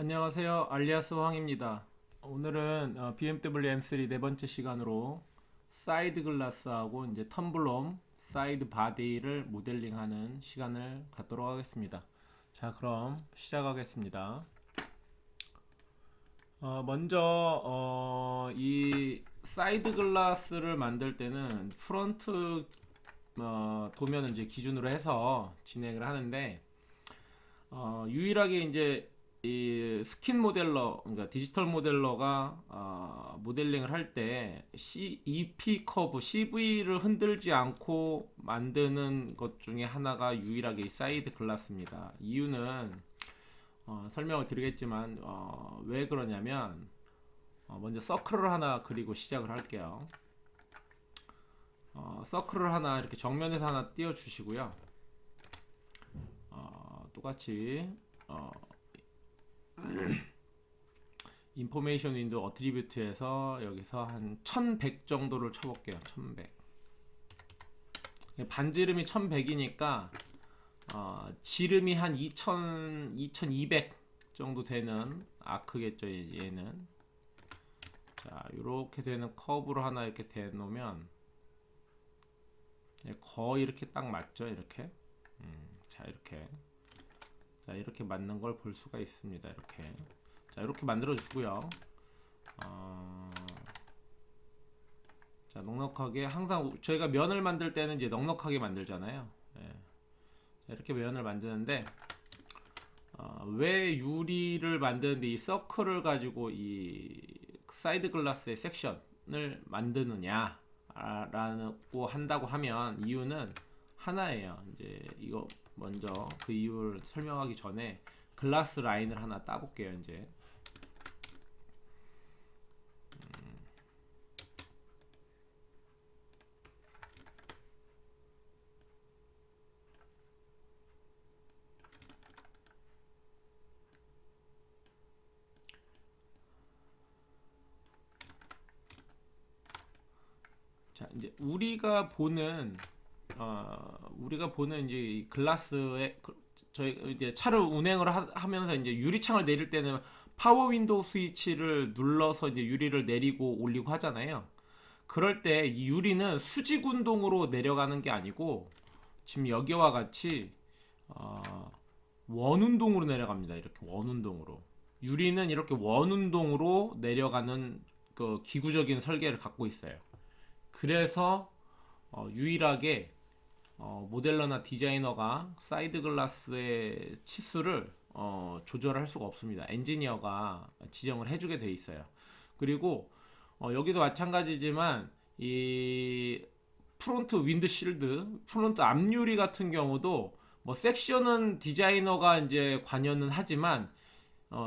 안녕하세요. 알리아스 황입니다. 오늘은 BMW M3 네 번째 시간으로 사이드 글라스하고 이제 텀블럼 사이드 바디를 모델링하는 시간을 갖도록 하겠습니다. 자, 그럼 시작하겠습니다. 먼저 이 사이드 글라스를 만들 때는 프론트 도면을 이제 기준으로 해서 진행을 하는데 유일하게 이제 이 스킨 모델러, 그러니까 디지털 모델러가 모델링을 할 때 EP 커브, CV를 흔들지 않고 만드는 것 중에 하나가 유일하게 이 사이드 글라스입니다. 이유는 설명을 드리겠지만 왜 그러냐면 먼저 서클을 하나 그리고 시작을 할게요. 서클을 하나 이렇게 정면에서 하나 띄워 주시고요. 똑같이 인포메이션 윈도우 어트리뷰트에서 여기서 한 1100 정도를 쳐볼게요. 1100 반지름이 1100이니까 지름이 한 2200 정도 되는 아크겠죠. 얘는 자, 이렇게 되는 커브로 하나 이렇게 대놓으면 거의 이렇게 딱 맞죠. 이렇게 자, 이렇게 맞는 걸 볼 수가 있습니다. 이렇게 자, 이렇게 만들어 주고요. 자, 넉넉하게 항상 저희가 면을 만들 때는 이제 넉넉하게 만들잖아요. 예. 자, 이렇게 면을 만드는데 왜 유리를 만드는데 이 서클을 가지고 이 사이드 글라스의 섹션을 만드느냐 라고 한다고 하면 이유는 하나예요. 이제 이거 먼저 그 이유를 설명하기 전에 글라스 라인을 하나 따볼게요. 이제 자, 이제 우리가 보는 이제 이 글라스에 저희 이제 차를 운행을 하면서 이제 유리창을 내릴 때는 파워 윈도우 스위치를 눌러서 이제 유리를 내리고 올리고 하잖아요. 그럴 때 이 유리는 수직 운동으로 내려가는 게 아니고 지금 여기와 같이 원 운동으로 내려갑니다. 이렇게 원 운동으로. 유리는 이렇게 원 운동으로 내려가는 그 기구적인 설계를 갖고 있어요. 그래서 유일하게 모델러나 디자이너가 사이드 글라스의 치수를 조절할 수가 없습니다. 엔지니어가 지정을 해주게 돼 있어요. 그리고 여기도 마찬가지지만 이 프론트 윈드실드, 프론트 앞유리 같은 경우도 뭐 섹션은 디자이너가 이제 관여는 하지만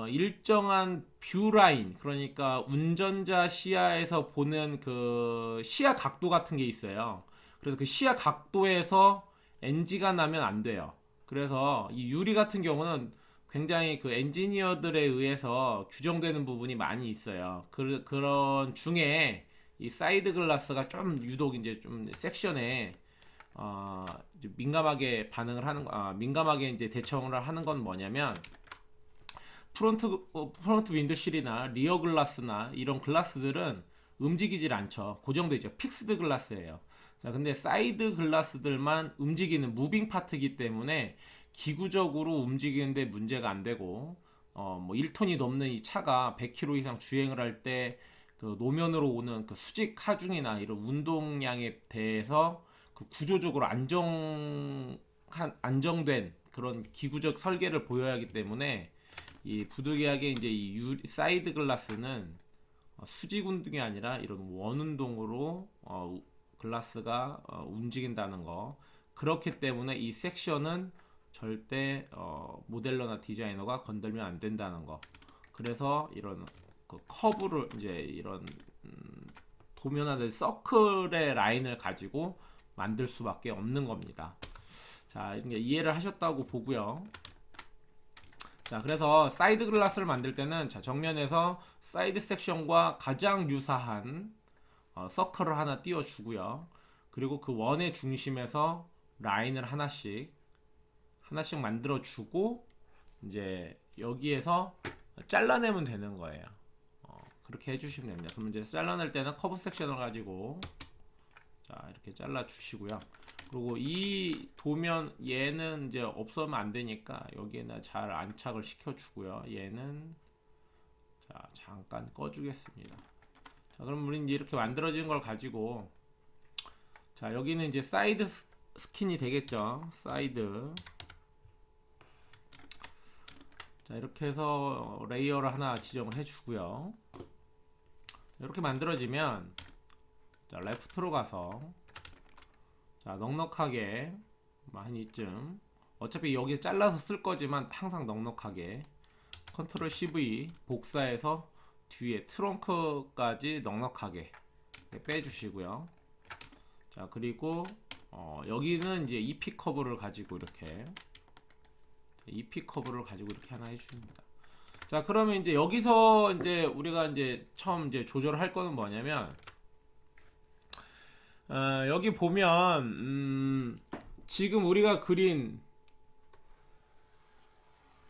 일정한 뷰 라인, 그러니까 운전자 시야에서 보는 그 시야 각도 같은 게 있어요. 그래서 그 시야 각도에서 NG가 나면 안 돼요. 그래서 이 유리 같은 경우는 굉장히 그 엔지니어들에 의해서 규정되는 부분이 많이 있어요. 그런 중에 이 사이드 글라스가 좀 유독 이제 좀 섹션에 민감하게 민감하게 이제 대처를 하는 건 뭐냐면 프론트 윈드실이나 리어 글라스나 이런 글라스들은 움직이질 않죠. 고정돼 있죠. 픽스드 글라스예요. 자, 근데 사이드 글라스들만 움직이는 무빙 파트이기 때문에 기구적으로 움직이는데 문제가 안 되고 뭐 1톤이 넘는 이 차가 100km 이상 주행을 할 때 그 노면으로 오는 그 수직 하중이나 이런 운동량에 대해서 그 구조적으로 안정된 그런 기구적 설계를 보여야 하기 때문에 이 부득이하게 이제 이 사이드 글라스는 수직 운동이 아니라 이런 원 운동으로 글라스가 움직인다는 거. 그렇기 때문에 이 섹션은 절대 모델러나 디자이너가 건들면 안 된다는 거. 그래서 이런 그 커브를 이제 이런 도면화된 서클의 라인을 가지고 만들 수밖에 없는 겁니다. 자, 이해를 하셨다고 보고요. 자, 그래서 사이드 글라스를 만들 때는 자, 정면에서 사이드 섹션과 가장 유사한 서클을 하나 띄워 주고요. 그리고 그 원의 중심에서 라인을 하나씩 만들어 주고 이제 여기에서 잘라내면 되는 거예요. 그렇게 해주시면 됩니다. 그럼 이제 잘라낼 때는 커브 섹션을 가지고 자 이렇게 잘라 주시고요. 그리고 이 도면 얘는 이제 없으면 안 되니까 여기에다 잘 안착을 시켜 주고요. 얘는 자 잠깐 꺼 주겠습니다. 자 그럼 우리 이제 이렇게 만들어진 걸 가지고 자 여기는 이제 사이드 스킨이 되겠죠. 사이드. 자 이렇게 해서 레이어를 하나 지정을 해 주고요. 이렇게 만들어지면 자 레프트로 가서 자 넉넉하게 한 이쯤 어차피 여기 잘라서 쓸 거지만 항상 넉넉하게 컨트롤 CV 복사해서 뒤에 트렁크까지 넉넉하게 빼주시고요. 자 그리고 여기는 이제 EP 커브를 가지고 이렇게 EP 커브를 가지고 이렇게 하나 해줍니다. 자 그러면 이제 여기서 이제 우리가 이제 처음 이제 조절을 할 거는 뭐냐면 여기 보면 지금 우리가 그린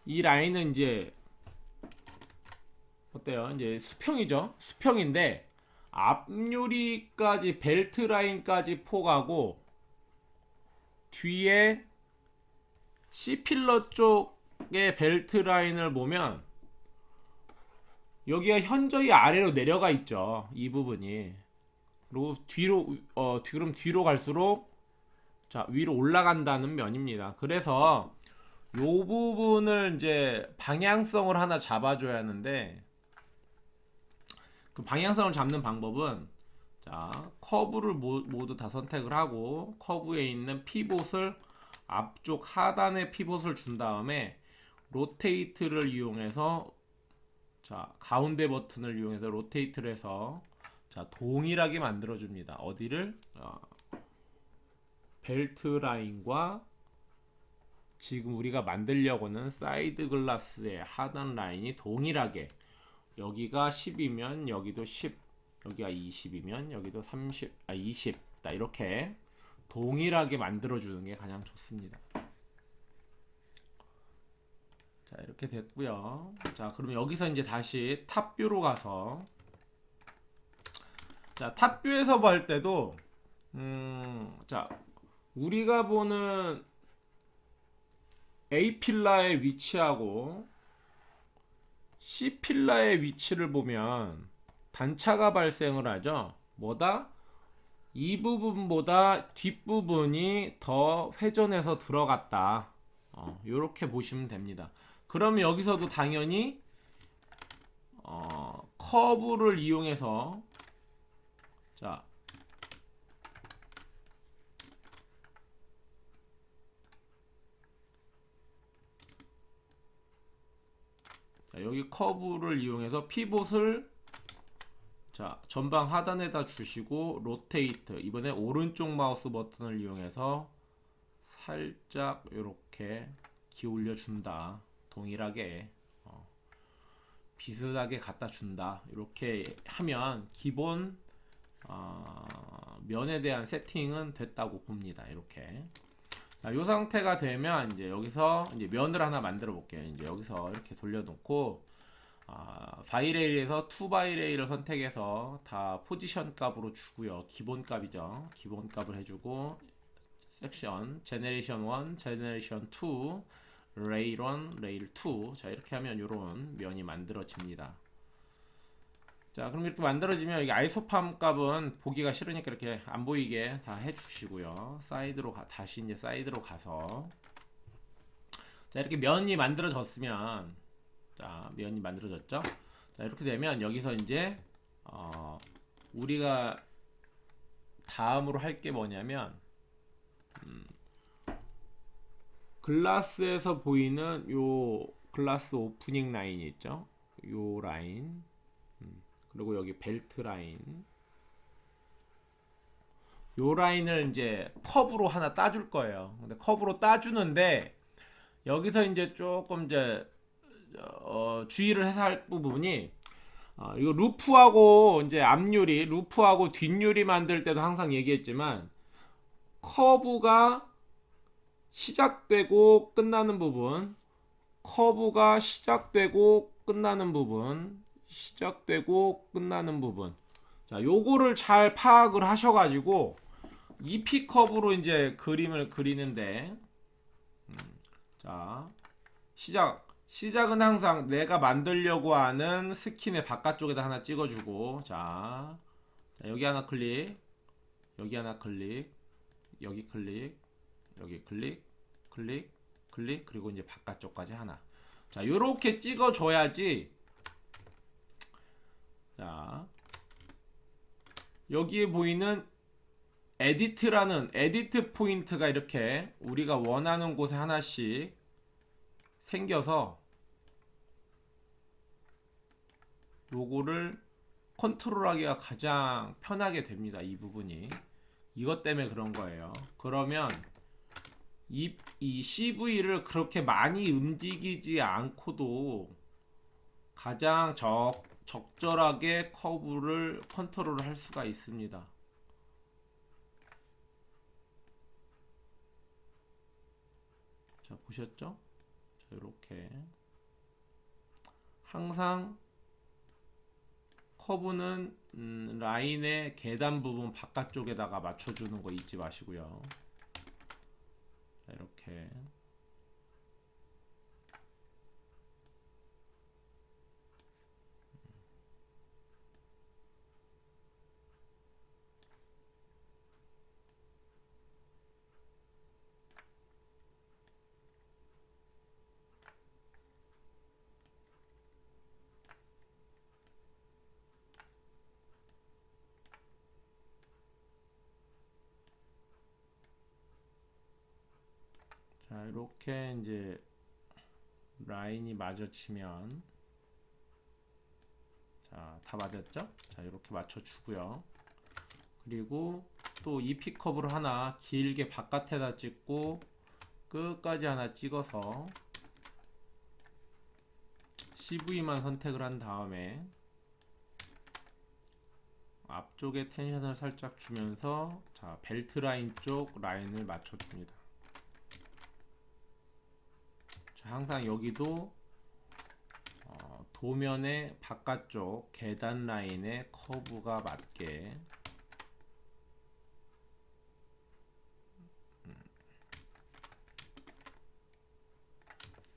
이 라인은 이제 어때요? 이제 수평이죠. 수평인데 앞유리까지 벨트 라인까지 포가고 뒤에 C필러 쪽의 벨트 라인을 보면 여기가 현저히 아래로 내려가 있죠. 이 부분이. 그리고 뒤로 그럼 뒤로 갈수록 자 위로 올라간다는 면입니다. 그래서 요 부분을 이제 방향성을 하나 잡아줘야 하는데 그 방향성을 잡는 방법은 자 커브를 모두 다 선택을 하고 커브에 있는 피봇을 앞쪽 하단에 피봇을 준 다음에 로테이트를 이용해서 자 가운데 버튼을 이용해서 로테이트를 해서 자 동일하게 만들어 줍니다. 어디를 벨트 라인과 지금 우리가 만들려고는 사이드 글라스의 하단 라인이 동일하게 여기가 10이면 여기도 10 여기가 20이면 여기도 30 20 이렇게 동일하게 만들어 주는 게 가장 좋습니다. 자 이렇게 됐고요. 자 그럼 여기서 이제 다시 탑뷰로 가서 자 탑뷰에서 볼 때도 자 우리가 보는 A 필라의 위치하고 C 필라의 위치를 보면 단차가 발생을 하죠. 뭐다? 이 부분보다 뒷부분이 더 회전해서 들어갔다. 이렇게 보시면 됩니다. 그러면 여기서도 당연히 커브를 이용해서 자 여기 커브를 이용해서 피봇을 자 전방 하단에다 주시고 로테이트 이번에 오른쪽 마우스 버튼을 이용해서 살짝 이렇게 기울여 준다. 동일하게 비슷하게 갖다 준다. 이렇게 하면 기본 면에 대한 세팅은 됐다고 봅니다. 이렇게 자, 이 상태가 되면 이제 여기서 이제 면을 하나 만들어 볼게요. 이제 여기서 이렇게 돌려놓고 바이레일에서 투 바이레일을 선택해서 다 포지션 값으로 주고요. 기본 값이죠. 기본 값을 해주고 섹션 제네레이션 1, 제네레이션 2, 레일 1, 레일 2. 자 이렇게 하면 이런 면이 만들어집니다. 자 그럼 이렇게 만들어지면 여기 아이소팜 값은 보기가 싫으니까 이렇게 안 보이게 다 해주시고요. 사이드로 다시 이제 사이드로 가서 자 이렇게 면이 만들어졌으면 자 면이 만들어졌죠. 자 이렇게 되면 여기서 이제 우리가 다음으로 할 게 뭐냐면 글라스에서 보이는 요 글라스 오프닝 라인이 있죠. 요 라인 그리고 여기 벨트 라인 요 라인을 이제 커브로 하나 따줄 거예요. 근데 커브로 따주는데 여기서 이제 조금 이제 주의를 해서 할 부분이 이거 루프하고 이제 앞유리 루프하고 뒷유리 만들 때도 항상 얘기했지만 커브가 시작되고 끝나는 부분 커브가 시작되고 끝나는 부분, 시작되고 끝나는 부분. 자, 요거를 잘 파악을 하셔가지고 EP 커브로 이제 그림을 그리는데, 자, 시작은 항상 내가 만들려고 하는 스킨의 바깥쪽에다 하나 찍어주고, 자, 여기 하나 클릭, 여기 하나 클릭, 여기 클릭, 여기 클릭, 클릭, 클릭, 그리고 이제 바깥쪽까지 하나. 자, 요렇게 찍어줘야지. 자, 여기에 보이는 에디트라는 에디트 포인트가 이렇게 우리가 원하는 곳에 하나씩 생겨서 요거를 컨트롤하기가 가장 편하게 됩니다. 이 부분이 이것 때문에 그런 거예요. 그러면 이 CV를 그렇게 많이 움직이지 않고도 가장 적절하게 커브를 컨트롤을 할 수가 있습니다. 자, 보셨죠? 자, 이렇게 항상 커브는 라인의 계단 부분 바깥쪽에다가 맞춰주는 거 잊지 마시고요. 자, 이렇게 자, 이렇게 이제 라인이 마주치면 자, 다 맞았죠? 자, 이렇게 맞춰주고요. 그리고 또 EP 커브를 하나 길게 바깥에다 찍고 끝까지 하나 찍어서 CV만 선택을 한 다음에 앞쪽에 텐션을 살짝 주면서 자, 벨트 라인 쪽 라인을 맞춰줍니다. 자, 항상 여기도 도면의 바깥쪽 계단 라인에 커브가 맞게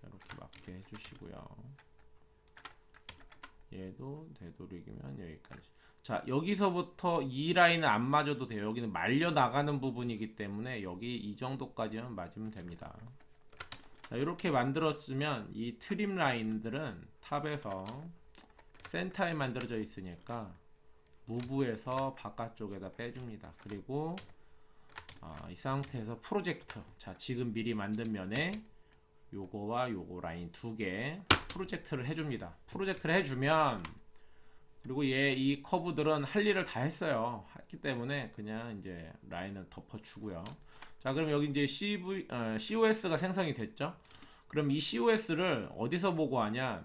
이렇게 맞게 해주시고요. 얘도 되도록이면 여기까지. 자, 여기서부터 이 라인은 안 맞아도 돼요. 여기는 말려 나가는 부분이기 때문에 여기 이 정도까지만 맞으면 됩니다. 자, 이렇게 만들었으면 이 트림 라인들은 탑에서 센터에 만들어져 있으니까 무브에서 바깥쪽에다 빼줍니다. 그리고 이 상태에서 프로젝트, 자, 지금 미리 만든 면에 요거와 요거 라인 두 개 프로젝트를 해줍니다. 프로젝트를 해주면 그리고 얘 이 커브들은 할 일을 다 했어요. 했기 때문에 그냥 이제 라인을 덮어주고요. 자, 그럼 여기 이제 COS가 생성이 됐죠. 그럼 이 COS를 어디서 보고 하냐?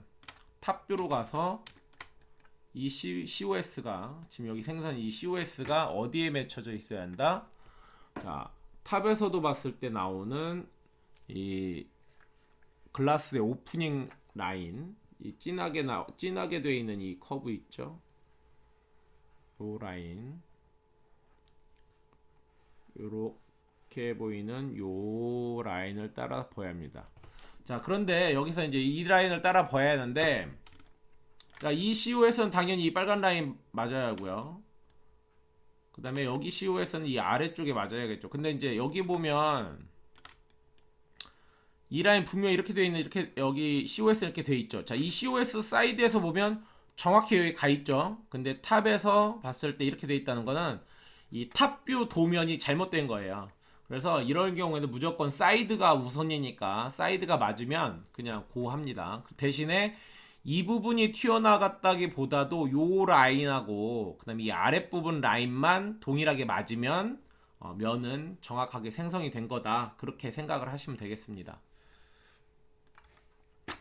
탑뷰로 가서 이 COS가 지금 여기 생성 이 COS가 어디에 맺혀져 있어야 한다? 자, 탑에서도 봤을 때 나오는 이 글라스의 오프닝 라인, 이 진하게 되어 있는 이 커브 있죠? 요 라인, 요렇게 보이는 요 라인을 따라 봐야 합니다. 자, 그런데 여기서 이제 이 라인을 따라 봐야 하는데, 자, 이 COS는 당연히 이 빨간 라인 맞아야 하고요. 그 다음에 여기 COS는 이 아래쪽에 맞아야겠죠. 근데 이제 여기 보면 이 라인 분명히 이렇게 되어 있는, 이렇게 여기 COS 이렇게 되어 있죠. 자, 이 COS 사이드에서 보면 정확히 여기 가 있죠. 근데 탑에서 봤을 때 이렇게 되어 있다는 거는 이 탑뷰 도면이 잘못된 거예요. 그래서 이런 경우에는 무조건 사이드가 우선이니까 사이드가 맞으면 그냥 고합니다. 대신에 이 부분이 튀어나갔다기보다도 요 라인하고 그다음에 이 아랫부분 라인만 동일하게 맞으면 면은 정확하게 생성이 된 거다. 그렇게 생각을 하시면 되겠습니다.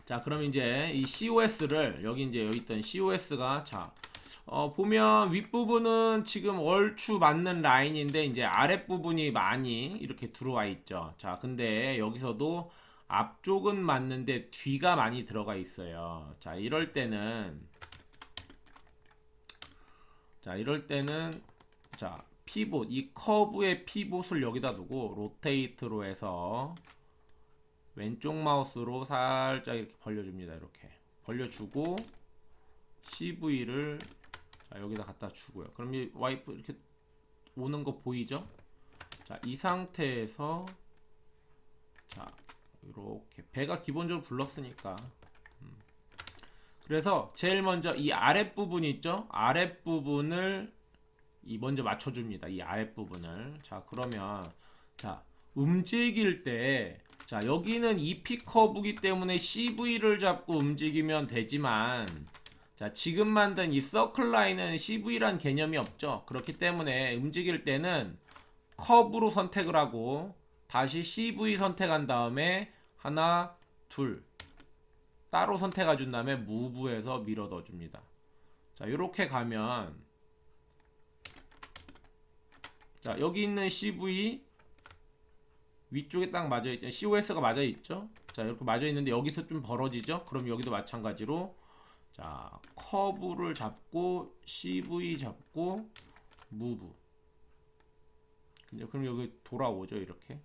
자, 그럼 이제 이 COS를 여기 있던 COS가 자, 보면 윗부분은 지금 얼추 맞는 라인인데 이제 아랫부분이 많이 이렇게 들어와 있죠. 자, 근데 여기서도 앞쪽은 맞는데 뒤가 많이 들어가 있어요. 자, 이럴 때는 자, 피봇, 이 커브의 피봇을 여기다 두고 로테이트로 해서 왼쪽 마우스로 살짝 이렇게 벌려줍니다. 이렇게 벌려주고 CV를 자, 여기다 갖다 주고요. 그럼 이 와이프 이렇게 오는 거 보이죠? 자, 이 상태에서 자, 이렇게 배가 기본적으로 불렀으니까 그래서 제일 먼저 이 아랫부분 있죠? 아랫부분을 먼저 맞춰줍니다. 이 아랫부분을. 자, 그러면 자, 움직일 때 자, 여기는 EP 커브이기 때문에 CV를 잡고 움직이면 되지만 자, 지금 만든 이 서클 라인은 CV란 개념이 없죠. 그렇기 때문에 움직일 때는 커브로 선택을 하고 다시 CV 선택한 다음에 하나, 둘 따로 선택해 준 다음에 무브해서 밀어 넣어 줍니다. 자, 이렇게 가면 자, 여기 있는 CV 위쪽에 딱 맞아 있죠. COS가 맞아 있죠. 자, 이렇게 맞아 있는데 여기서 좀 벌어지죠. 그럼 여기도 마찬가지로 자, 커브를 잡고 CV 잡고 무브. 그럼 여기 돌아오죠. 이렇게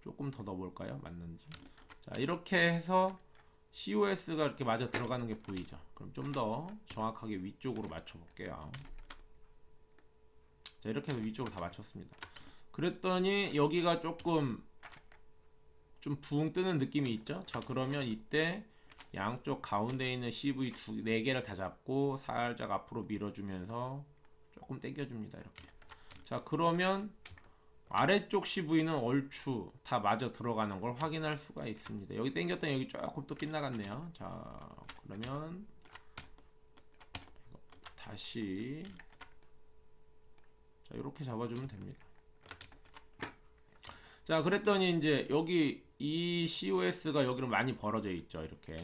조금 더 넣어볼까요? 맞는지. 자, 이렇게 해서 COS가 이렇게 맞아 들어가는 게 보이죠. 그럼 좀 더 정확하게 위쪽으로 맞춰 볼게요. 자, 이렇게 해서 위쪽으로 다 맞췄습니다. 그랬더니 여기가 조금 좀 붕 뜨는 느낌이 있죠. 자, 그러면 이때 양쪽 가운데 있는 CV 4개를 다 잡고 살짝 앞으로 밀어주면서 조금 당겨줍니다. 이렇게. 자, 그러면 아래쪽 CV는 얼추 다 맞아 들어가는 걸 확인할 수가 있습니다. 여기 당겼더니 여기 조금 또 빗나갔네요. 자, 그러면 다시 자, 이렇게 잡아주면 됩니다. 자, 그랬더니 이제 여기 이 COS가 여기로 많이 벌어져 있죠. 이렇게.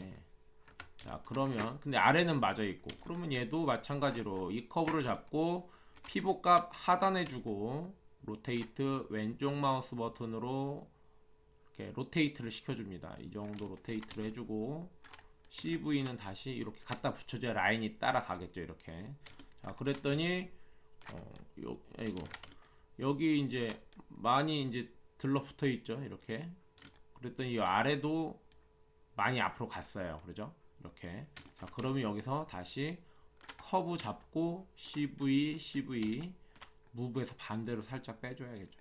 자, 그러면 근데 아래는 맞아 있고 그러면 얘도 마찬가지로 이 커브를 잡고 피봇 값 하단해 주고 로테이트 왼쪽 마우스 버튼으로 이렇게 로테이트를 시켜줍니다. 이 정도 로테이트를 해주고 CV는 다시 이렇게 갖다 붙여줘야 라인이 따라가겠죠. 이렇게. 자, 그랬더니 여기 이제 많이 이제 들러붙어 있죠. 이렇게. 그랬더니 이 아래도 많이 앞으로 갔어요. 그러죠? 이렇게. 자, 그러면 여기서 다시 커브 잡고 CV 무브에서 반대로 살짝 빼줘야겠죠.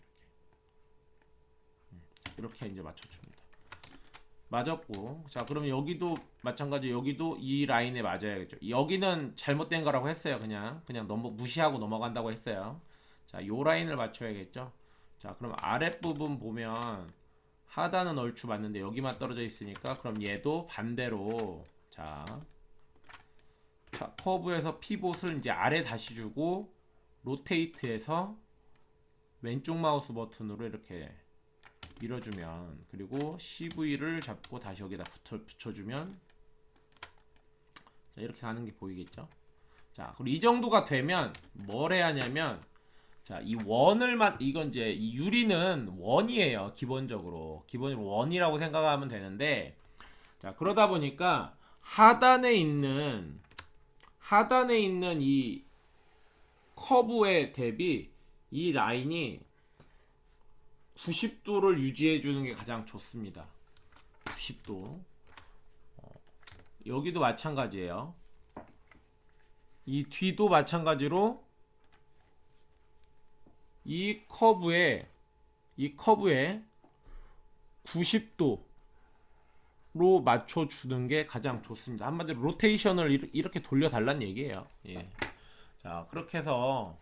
이렇게 이제 맞춰줍니다. 맞았고, 자, 그러면 여기도 마찬가지. 여기도 이 라인에 맞아야겠죠. 여기는 잘못된 거라고 했어요. 그냥 무시하고 넘어간다고 했어요. 자, 요 라인을 맞춰야겠죠. 자, 그럼 아랫부분 보면 하단은 얼추 맞는데 여기만 떨어져 있으니까 그럼 얘도 반대로 자, 커브에서 피봇을 이제 아래 다시 주고 로테이트해서 왼쪽 마우스 버튼으로 이렇게 밀어주면 그리고 CV를 잡고 다시 여기다 붙여주면 자, 이렇게 가는 게 보이겠죠. 자, 그리고 이 정도가 되면 뭘 해야 하냐면 자, 이 원을 이건 이제 이 유리는 원이에요. 기본적으로 원이라고 생각하면 되는데 자, 그러다 보니까 하단에 있는 이 커브에 대비 이 라인이 90도를 유지해 주는 게 가장 좋습니다. 90도. 여기도 마찬가지예요. 이 뒤도 마찬가지로 이 커브에 90도로 맞춰주는 게 가장 좋습니다. 한마디로 로테이션을 이렇게 돌려달란 얘기예요. 예. 자, 그렇게 해서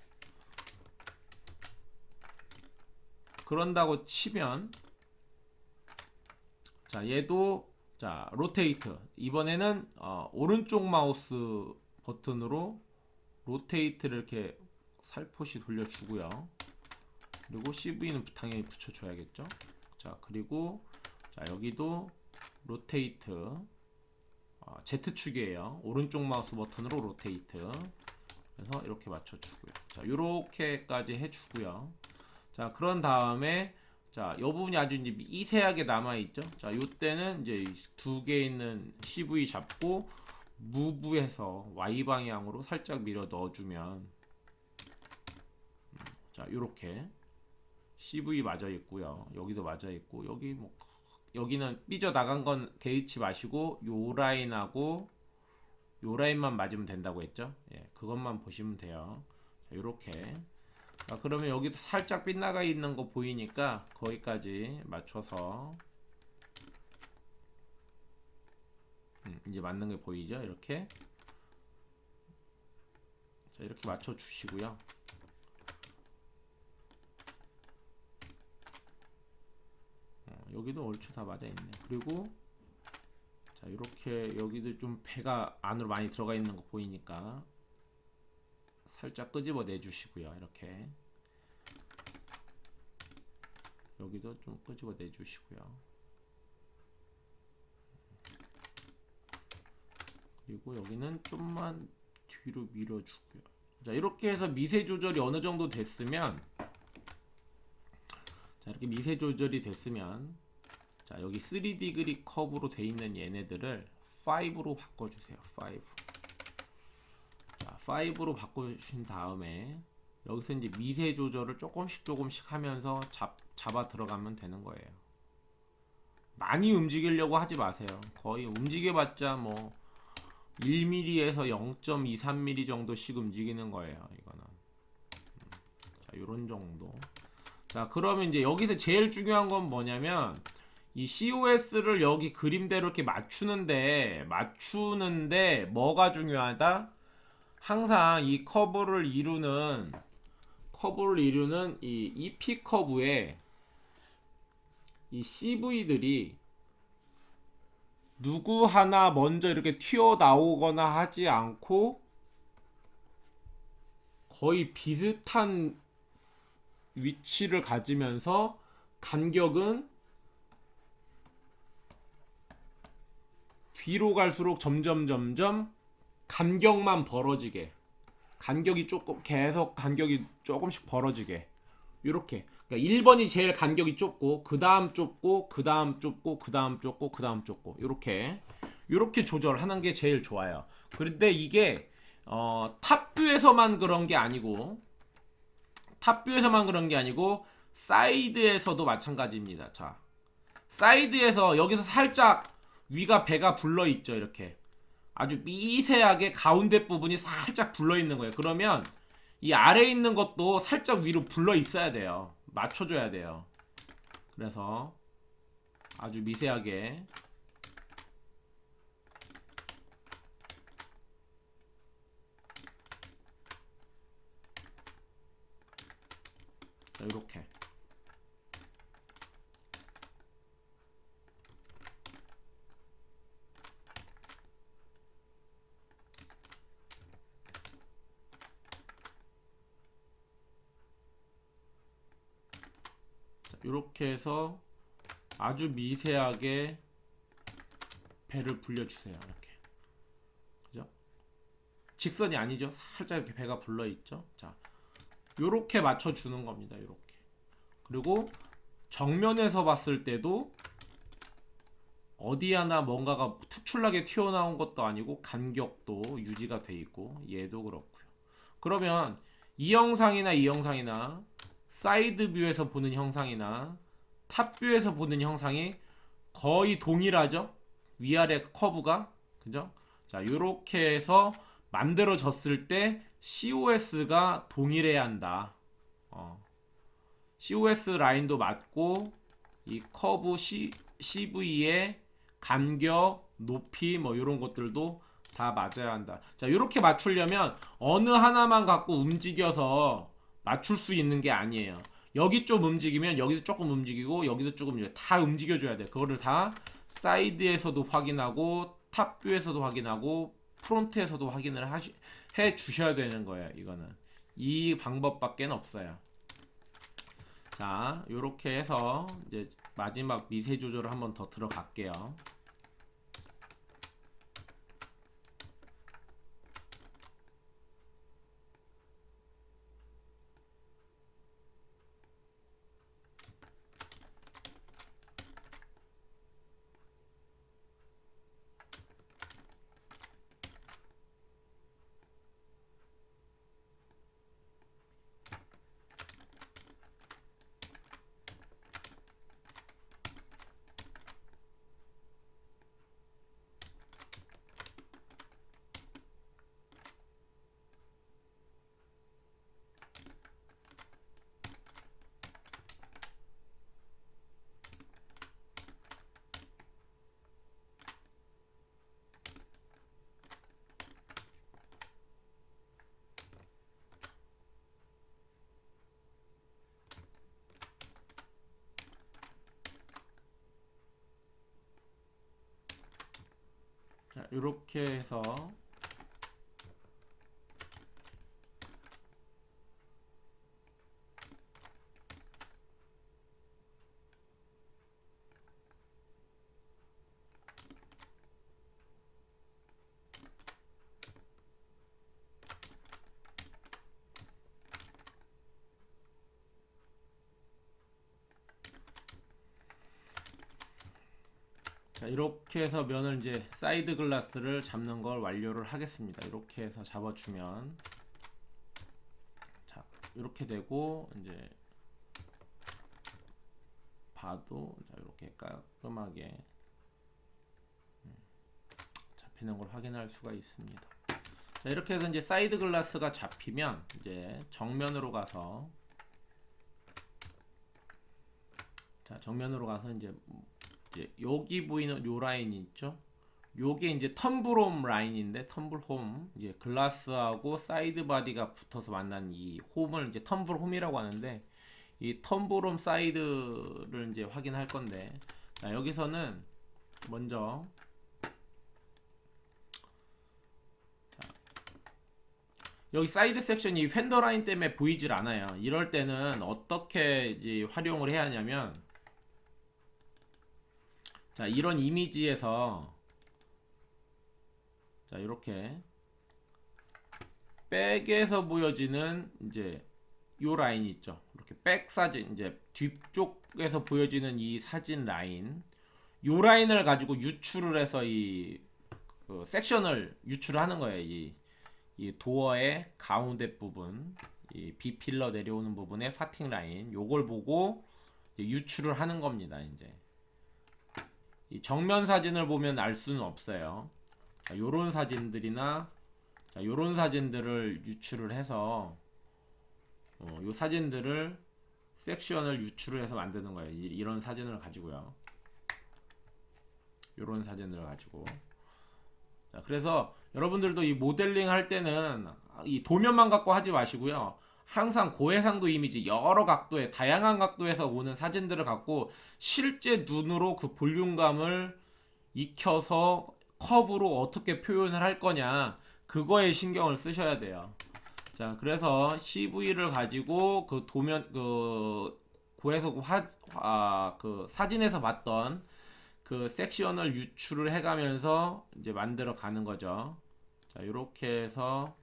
그런다고 치면 자, 얘도 자, 로테이트 이번에는 오른쪽 마우스 버튼으로 로테이트를 이렇게 살포시 돌려주고요. 그리고 CV는 당연히 붙여줘야겠죠. 자, 그리고 자, 여기도 로테이트 Z축이에요. 오른쪽 마우스 버튼으로 로테이트 그래서 이렇게 맞춰주고요. 자, 요렇게까지 해주고요. 자, 그런 다음에 자, 이 부분이 아주 이제 미세하게 남아있죠. 자, 이때는 이제 두 개 있는 CV 잡고 무브해서 Y 방향으로 살짝 밀어 넣어주면, 자, 요렇게 CV 맞아 있고요. 여기도 맞아 있고, 여기 뭐 여기는 삐져 나간 건 개의치 마시고 요 라인하고 요 라인만 맞으면 된다고 했죠. 예, 그것만 보시면 돼요. 자, 요렇게. 자, 그러면 여기도 살짝 빗나가 있는 거 보이니까 거기까지 맞춰서 이제 맞는 게 보이죠? 이렇게. 자, 이렇게 맞춰 주시고요. 여기도 얼추 다 맞아 있네. 그리고 자, 이렇게 여기도 좀 배가 안으로 많이 들어가 있는 거 보이니까 살짝 끄집어 내 주시고요. 이렇게. 여기도 좀 끄집어 내 주시고요. 그리고 여기는 좀만 뒤로 밀어주고요. 자, 이렇게 해서 미세 조절이 어느 정도 됐으면, 자, 이렇게 미세 조절이 됐으면, 자, 여기 3D 그립 커브로 돼 있는 얘네들을 5로 바꿔주세요. 5. 자, 5로 바꿔주신 다음에 여기서 이제 미세 조절을 조금씩 하면서 잡아 들어가면 되는 거예요. 많이 움직이려고 하지 마세요. 거의 움직여봤자 뭐 1mm에서 0.23mm 정도씩 움직이는 거예요. 이거는. 자, 요런 정도. 자, 그러면 이제 여기서 제일 중요한 건 뭐냐면, 이 COS를 여기 그림대로 이렇게 맞추는데 뭐가 중요하다? 항상 이 커브를 이루는 이 EP 커브에 이 CV들이 누구 하나 먼저 이렇게 튀어나오거나 하지 않고 거의 비슷한 위치를 가지면서 간격은 뒤로 갈수록 점점 간격만 벌어지게, 간격이 계속 간격이 조금씩 벌어지게, 요렇게. 그러니까 1번이 제일 간격이 좁고 그 다음 좁고 그 다음 좁고 그 다음 좁고 그 다음 좁고, 요렇게 조절하는 게 제일 좋아요. 그런데 이게 탑뷰에서만 그런 게 아니고 사이드에서도 마찬가지입니다. 자, 사이드에서 여기서 살짝 위가 배가 불러 있죠. 이렇게 아주 미세하게 가운데 부분이 살짝 불러 있는 거예요. 그러면 이 아래에 있는 것도 살짝 위로 불러 있어야 돼요. 맞춰줘야 돼요. 그래서 아주 미세하게 이렇게. 이렇게 해서 아주 미세하게 배를 불려주세요. 이렇게. 그죠? 직선이 아니죠. 살짝 이렇게 배가 불러 있죠. 자, 요렇게 맞춰주는 겁니다. 요렇게. 그리고 정면에서 봤을 때도 어디 하나 뭔가가 특출나게 튀어나온 것도 아니고 간격도 유지가 돼 있고, 얘도 그렇고요. 그러면 이 영상이나 사이드 뷰에서 보는 형상이나 탑 뷰에서 보는 형상이 거의 동일하죠. 위아래 커브가. 그죠? 자, 요렇게 해서 만들어졌을 때 COS가 동일해야 한다. COS 라인도 맞고 이 커브 CV의 간격, 높이 뭐 이런 것들도 다 맞아야 한다. 자, 이렇게 맞추려면 어느 하나만 갖고 움직여서 맞출 수 있는 게 아니에요. 여기 좀 움직이면 여기도 조금 움직이고 여기도 조금, 다 움직여줘야 돼. 그거를 다 사이드에서도 확인하고 탑뷰에서도 확인하고 프론트에서도 확인을 해 주셔야 되는 거예요. 이거는 이 방법밖에 없어요. 자, 요렇게 해서 이제 마지막 미세 조절을 한번 더 들어갈게요. 자, 이렇게 해서 자, 이렇게 해서 면을 이제 사이드 글라스를 잡는 걸 완료를 하겠습니다. 이렇게 해서 잡아주면 자, 이렇게 되고 이제 봐도 자, 이렇게 깔끔하게 잡히는 걸 확인할 수가 있습니다. 자, 이렇게 해서 이제 사이드 글라스가 잡히면 이제 정면으로 가서 자, 정면으로 가서 이제 여기 보이는 요 라인이 있죠. 요게 이제 텀블홈 라인인데 텀블홈 이제 글라스하고 사이드 바디가 붙어서 만난 이 홈을 이제 텀블홈이라고 하는데 이 텀블홈 사이드를 이제 확인할 건데 자, 여기서는 먼저 자, 여기 사이드 섹션이 팬더 라인 때문에 보이질 않아요. 이럴 때는 어떻게 이제 활용을 해야 하냐면 자, 이런 이미지에서 자, 이렇게 백에서 보여지는 이제 요 라인 있죠. 이렇게 백 사진 이제 뒤쪽에서 보여지는 이 사진 라인 요 라인을 가지고 유출을 해서 이 섹션을 유출하는 거예요. 이 도어의 가운데 부분 이 B필러 내려오는 부분의 파팅 라인 요걸 보고 유출을 하는 겁니다. 이제 이 정면 사진을 보면 알 수는 없어요. 자, 요런 사진들이나 자, 요런 사진들을 유출을 해서 요 사진들을 섹션을 유출을 해서 만드는 거예요. 이런 사진을 가지고요. 요런 사진을 가지고 자, 그래서 여러분들도 이 모델링 할 때는 이 도면만 갖고 하지 마시고요. 항상 고해상도 이미지 여러 각도의 다양한 각도에서 오는 사진들을 갖고 실제 눈으로 그 볼륨감을 익혀서 컵으로 어떻게 표현을 할 거냐 그거에 신경을 쓰셔야 돼요. 자, 그래서 CV를 가지고 그 도면 그 고해석 그 사진에서 봤던 그 섹션을 유출을 해가면서 이제 만들어 가는 거죠. 자, 이렇게 해서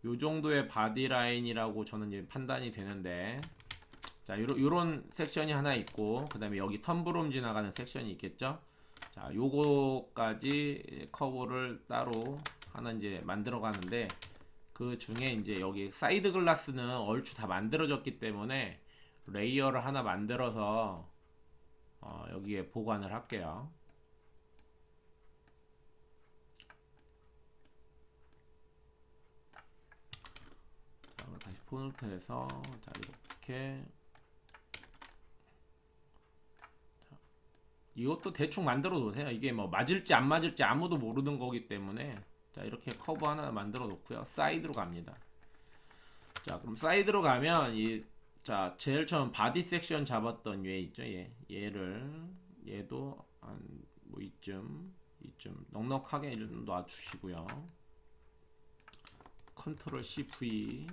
요 정도의 바디 라인이라고 저는 이제 판단이 되는데 자, 요런 섹션이 하나 있고 그 다음에 여기 텀블홈 지나가는 섹션이 있겠죠. 자, 요거까지 커브를 따로 하나 이제 만들어 가는데 그 중에 이제 여기 사이드 글라스는 얼추 다 만들어졌기 때문에 레이어를 하나 만들어서 여기에 보관을 할게요. 자, 다시 폰트에서 자, 이렇게 자, 이것도 대충 만들어 놓으세요. 이게 뭐 맞을지 안 맞을지 아무도 모르는 거기 때문에 자, 이렇게 커브 하나 만들어 놓고요. 사이드로 갑니다. 자, 그럼 사이드로 가면 자, 제일 처음 바디 섹션 잡았던 얘 있죠. 얘도 한 뭐 이쯤 넉넉하게 좀 놔주시고요. 컨트롤 CV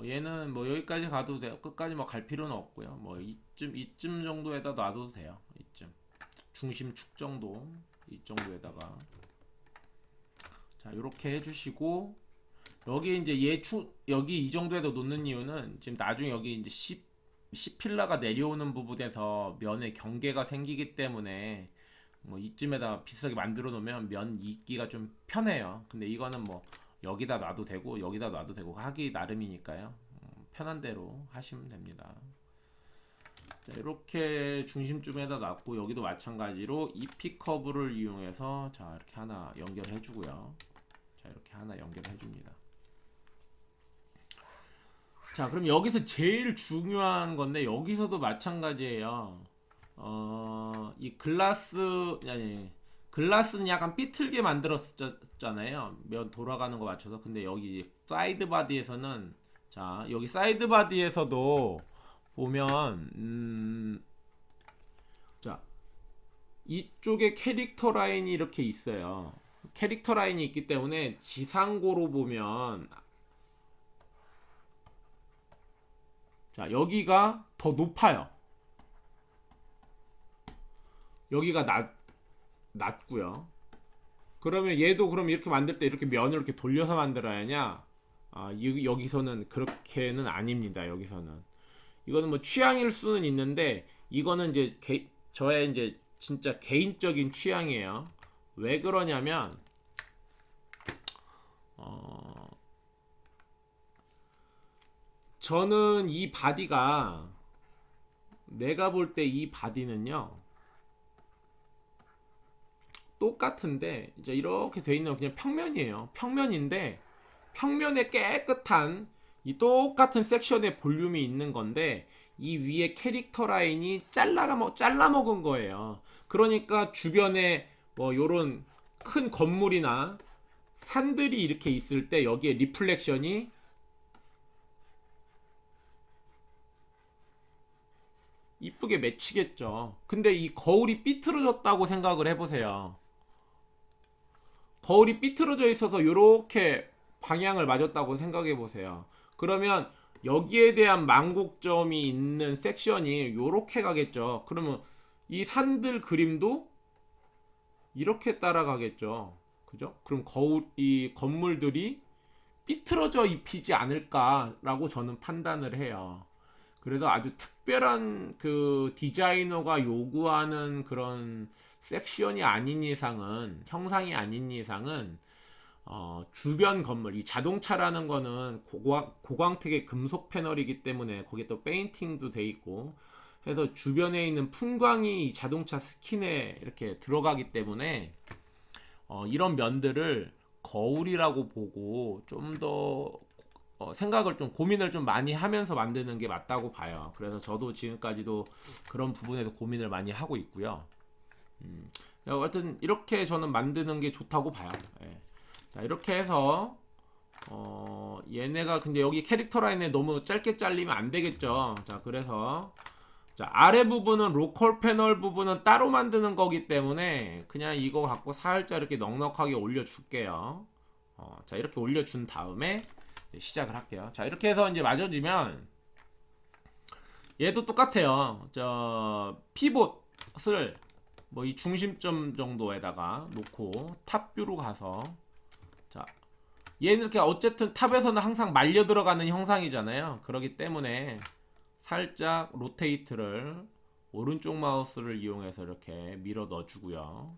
얘는 뭐 여기까지 가도 돼요. 끝까지 뭐 갈 필요는 없고요. 뭐 이쯤 정도에다 놔둬도 돼요. 이쯤 중심축 정도 이 정도에다가 자, 이렇게 해주시고 여기 이제 여기 이 정도에다 놓는 이유는 지금 나중에 여기 이제 C필러가 내려오는 부분에서 면에 경계가 생기기 때문에 뭐 이쯤에다 비슷하게 만들어 놓으면 면 익기가 좀 편해요. 근데 이거는 뭐 여기다 놔도 되고 여기다 놔도 되고 하기 나름이니까요. 편한 대로 하시면 됩니다. 자, 이렇게 중심쯤에다 놨고 여기도 마찬가지로 EP 커브를 이용해서 자, 이렇게 하나 연결해 주고요. 자, 이렇게 하나 연결해 줍니다. 자, 그럼 여기서 제일 중요한 건데 여기서도 마찬가지예요. 이 글라스는 약간 삐뚤게 만들었잖아요. 면 돌아가는 거 맞춰서. 근데 여기 사이드 바디에서는 자, 여기 사이드 바디에서도 보면 자, 이쪽에 캐릭터 라인이 이렇게 있어요. 캐릭터 라인이 있기 때문에 지상고로 보면 자, 여기가 더 높아요. 여기가 낮고요. 그러면 얘도 그럼 이렇게 만들 때 이렇게 면을 이렇게 돌려서 만들어야 하냐? 여기서는 그렇게는 아닙니다. 여기서는 이거는 뭐 취향일 수는 있는데 이거는 이제 저의 이제 진짜 개인적인 취향이에요. 왜 그러냐면 저는 이 바디가 내가 볼 때 이 바디는요 똑같은데 이제 이렇게 돼 있는 그냥 평면이에요. 평면인데 평면에 깨끗한 이 똑같은 섹션의 볼륨이 있는 건데 이 위에 캐릭터 라인이 잘라 먹은 거예요. 그러니까 주변에 뭐 요런 큰 건물이나 산들이 이렇게 있을 때 여기에 리플렉션이 이쁘게 맺히겠죠. 근데 이 거울이 삐뚤어졌다고 생각을 해보세요. 거울이 삐뚤어져 있어서 이렇게 방향을 맞았다고 생각해 보세요. 그러면 여기에 대한 만곡점이 있는 섹션이 이렇게 가겠죠. 그러면 이 산들 그림도 이렇게 따라가겠죠. 그죠? 그럼 이 건물들이 삐뚤어져 입히지 않을까라고 저는 판단을 해요. 그래서 아주 특별한 그 디자이너가 요구하는 그런 섹션이 아닌 이상은, 형상이 아닌 이상은 주변 건물, 이 자동차라는 거는 고광택의 금속 패널이기 때문에 거기에 또 페인팅도 돼 있고 해서 주변에 있는 풍광이 이 자동차 스킨에 이렇게 들어가기 때문에 이런 면들을 거울이라고 보고 좀 더 생각을 좀 고민을 좀 많이 하면서 만드는 게 맞다고 봐요. 그래서 저도 지금까지도 그런 부분에서 고민을 많이 하고 있고요. 하여튼 이렇게 저는 만드는 게 좋다고 봐요. 예. 자, 이렇게 해서 얘네가 근데 여기 캐릭터 라인에 너무 짧게 잘리면 안 되겠죠. 자, 그래서 자, 아래 부분은 로컬 패널 부분은 따로 만드는 거기 때문에 그냥 이거 갖고 살짝 이렇게 넉넉하게 올려줄게요. 자, 이렇게 올려준 다음에 시작을 할게요. 자, 이렇게 해서 이제 맞아주면 얘도 똑같아요. 저 피봇을 뭐 이 중심점 정도에다가 놓고 탑뷰로 가서 자, 얘는 이렇게 어쨌든 탑에서는 항상 말려 들어가는 형상이잖아요. 그렇기 때문에 살짝 로테이트를 오른쪽 마우스를 이용해서 이렇게 밀어 넣어주고요.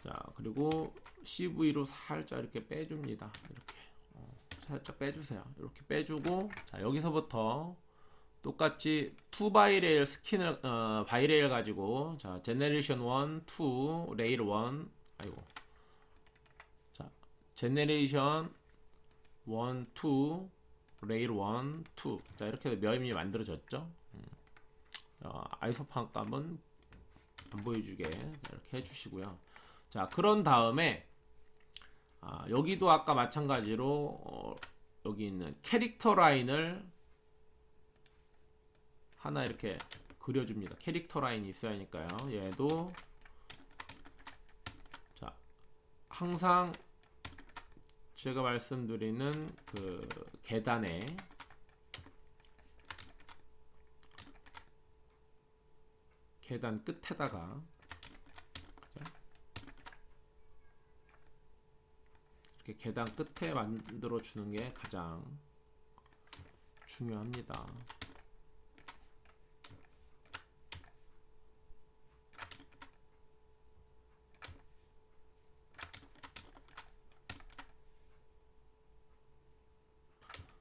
자, 그리고 CV로 살짝 이렇게 빼줍니다. 이렇게 살짝 빼주세요. 이렇게 빼주고 자, 여기서부터 똑같이 2바이레일 스킨을 바이레일 가지고 자, 제네레이션 1, 2, 레일 1 아이고 자, 제네레이션 1, 2 레일 1, 2 자, 이렇게 해서 면이 만들어졌죠. 아이소판 값은 안 보여주게 이렇게 해주시고요. 자, 그런 다음에 여기도 아까 마찬가지로 여기 있는 캐릭터 라인을 하나 이렇게 그려줍니다. 캐릭터 라인이 있어야 하니까요. 얘도 자, 항상 제가 말씀드리는 그 계단에 계단 끝에다가 이렇게 계단 끝에 만들어 주는 게 가장 중요합니다.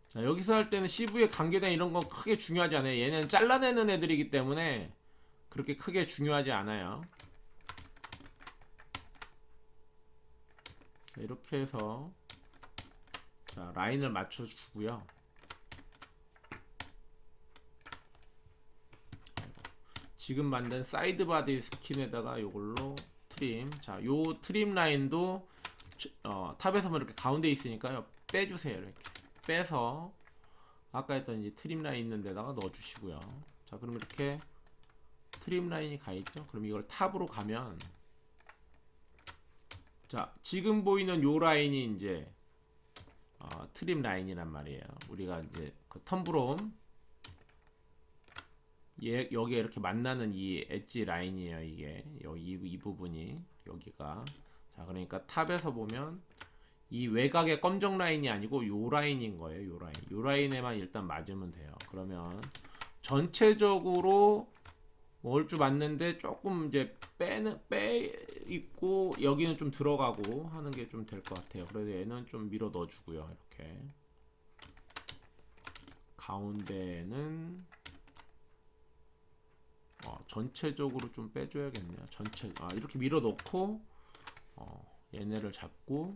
자, 여기서 할 때는 CV에 관계된 이런 건 크게 중요하지 않아요. 얘는 잘라내는 애들이기 때문에 그렇게 크게 중요하지 않아요. 자, 이렇게 해서 자, 라인을 맞춰주고요. 지금 만든 사이드 바디 스킨에다가 이걸로 트림. 자, 요 트림 라인도 탑에서 뭐 이렇게 가운데 있으니까요. 빼주세요. 이렇게 빼서 아까 했던 이 트림 라인 있는 데다가 넣어주시고요. 자, 그럼 이렇게 트림 라인이 가 있죠. 그럼 이걸 탑으로 가면, 자 지금 보이는 요 라인이 이제 트림 라인이란 말이에요. 우리가 이제 그 텀브롬 여기에 이렇게 만나는 이 엣지 라인이에요. 이게 여기 이 부분이 여기가, 자 그러니까 탑에서 보면 이 외곽의 검정 라인이 아니고 요 라인인 거예요. 요 라인에만 일단 맞으면 돼요. 그러면 전체적으로 얼추 맞는데 조금 이제 빼 있고 여기는 좀 들어가고 하는 게 좀 될 것 같아요. 그래서 얘는 좀 밀어 넣어주고요. 이렇게 가운데는 전체적으로 좀 빼줘야겠네요. 전체 이렇게 밀어 넣고 얘네를 잡고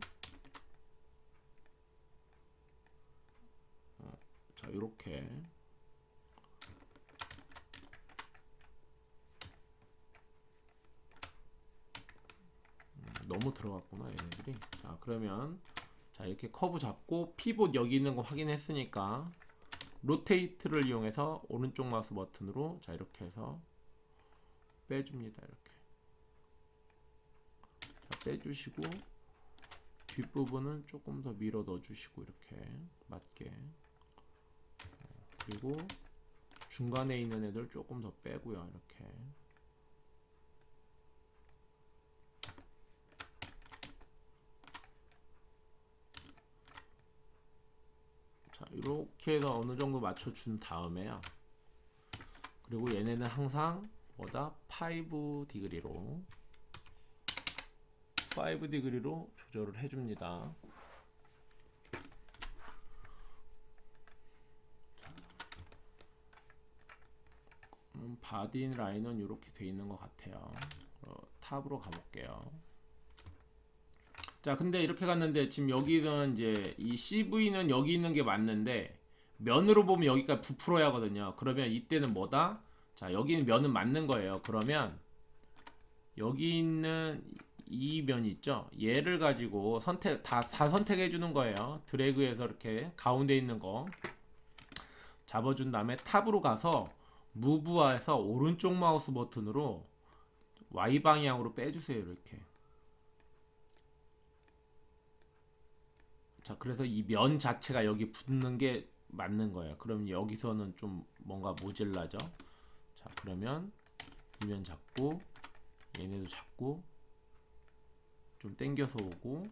자 이렇게 너무 들어갔구나 얘네들이. 자 그러면 자 이렇게 커브 잡고 피봇 여기 있는 거 확인했으니까 로테이트를 이용해서 오른쪽 마우스 버튼으로 자 이렇게 해서 빼줍니다. 이렇게 자 빼주시고 뒷부분은 조금 더 밀어 넣어주시고 이렇게 맞게, 그리고 중간에 있는 애들 조금 더 빼고요. 이렇게 자 이렇게 해서 어느 정도 맞춰준 다음에요. 그리고 얘네는 항상 뭐다 5디그리로 조절을 해줍니다. 바디 라인은 이렇게 돼 있는 것 같아요. 탑으로 가볼게요. 자 근데 이렇게 갔는데 지금 여기는 이제 이 CV는 여기 있는 게 맞는데 면으로 보면 여기가 부풀어야 하거든요. 그러면 이때는 뭐다? 자 여기는 면은 맞는 거예요. 그러면 여기 있는 이 면이 있죠. 얘를 가지고 다 선택해 주는 거예요. 드래그해서 이렇게 가운데 있는 거 잡아준 다음에 탑으로 가서 무브화해서 오른쪽 마우스 버튼으로 Y 방향으로 빼주세요. 이렇게. 자 그래서 이 면 자체가 여기 붙는 게 맞는 거예요. 그럼 여기서는 좀 뭔가 모질라죠. 자 그러면 이 면 잡고 얘네도 잡고 좀 당겨서 오고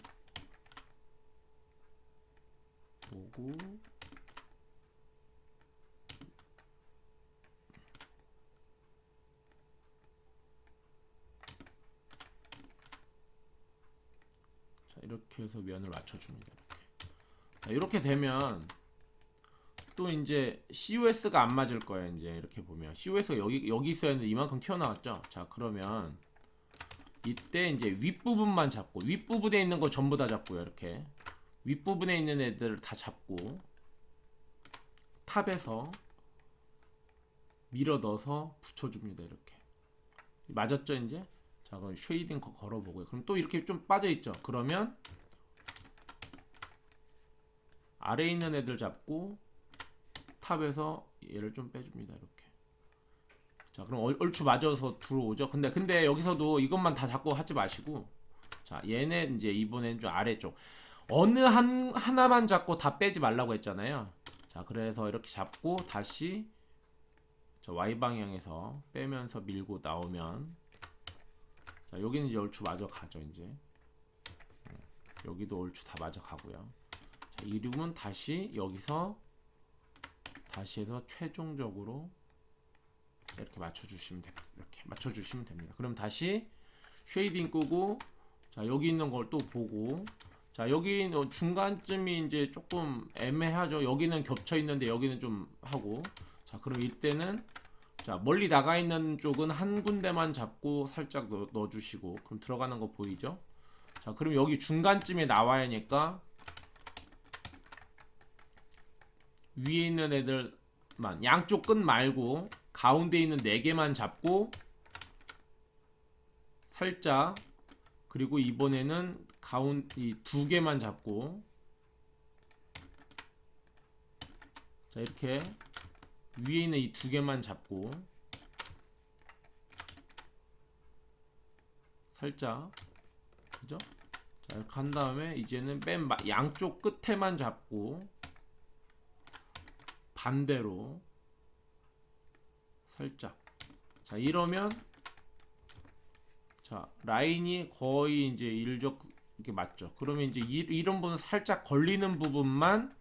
자 이렇게 해서 면을 맞춰줍니다. 자, 이렇게 되면 또 이제 COS가 안 맞을 거예요. 이제 이렇게 보면 COS가 여기 있어야 하는데 이만큼 튀어나왔죠. 자 그러면 이때 이제 윗부분만 잡고 윗부분에 있는 거 전부 다 잡고요. 이렇게 윗부분에 있는 애들 다 잡고 탑에서 밀어 넣어서 붙여줍니다. 이렇게 맞았죠 이제. 자 그럼 쉐이딩 걸어보고요. 그럼 또 이렇게 좀 빠져있죠. 그러면 아래에 있는 애들 잡고 탑에서 얘를 좀 빼줍니다. 이렇게. 자 그럼 얼추 맞아서 들어오죠. 근데 여기서도 이것만 다 잡고 하지 마시고 자 얘네 이제 이번엔 좀 아래쪽 어느 하나만 잡고 다 빼지 말라고 했잖아요. 자 그래서 이렇게 잡고 다시 자 Y 방향에서 빼면서 밀고 나오면 자 여기는 이제 얼추 맞아 가죠. 이제 여기도 얼추 다 맞아 가고요. 자 이름은 다시 여기서 다시 해서 최종적으로 이렇게 맞춰주시면 됩니다. 이렇게 맞춰주시면 됩니다. 그럼 다시 쉐이딩 끄고 자 여기 있는 걸 또 보고 자 여기 중간쯤이 이제 조금 애매하죠. 여기는 겹쳐 있는데 여기는 좀 하고 자 그럼 이때는 자 멀리 나가 있는 쪽은 한 군데만 잡고 살짝 넣어주시고 그럼 들어가는 거 보이죠? 자 그럼 여기 중간쯤에 나와야 하니까 위에 있는 애들만 양쪽 끝 말고 가운데 있는 4개만 잡고 살짝 그리고 이번에는 이 2개만 잡고 자 이렇게 위에 있는 이 2개만 잡고 살짝, 그죠? 자, 이렇게 한 다음에 이제는 맨 양쪽 끝에만 잡고 반대로 살짝. 자, 이러면 자, 라인이 거의 이제 일적 이렇게 맞죠. 그러면 이제 이런 부분 살짝 걸리는 부분만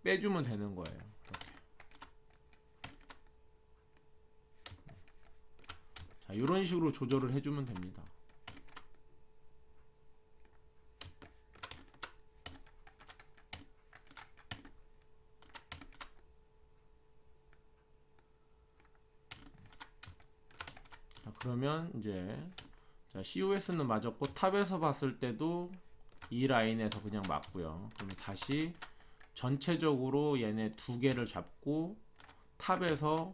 빼주면 되는 거예요. 이렇게. 자, 이런 식으로 조절을 해주면 됩니다. 자, 그러면 이제 자, COS는 맞았고 탑에서 봤을 때도 이 라인에서 그냥 맞고요. 그러면 다시 전체적으로 얘네 두 개를 잡고 탑에서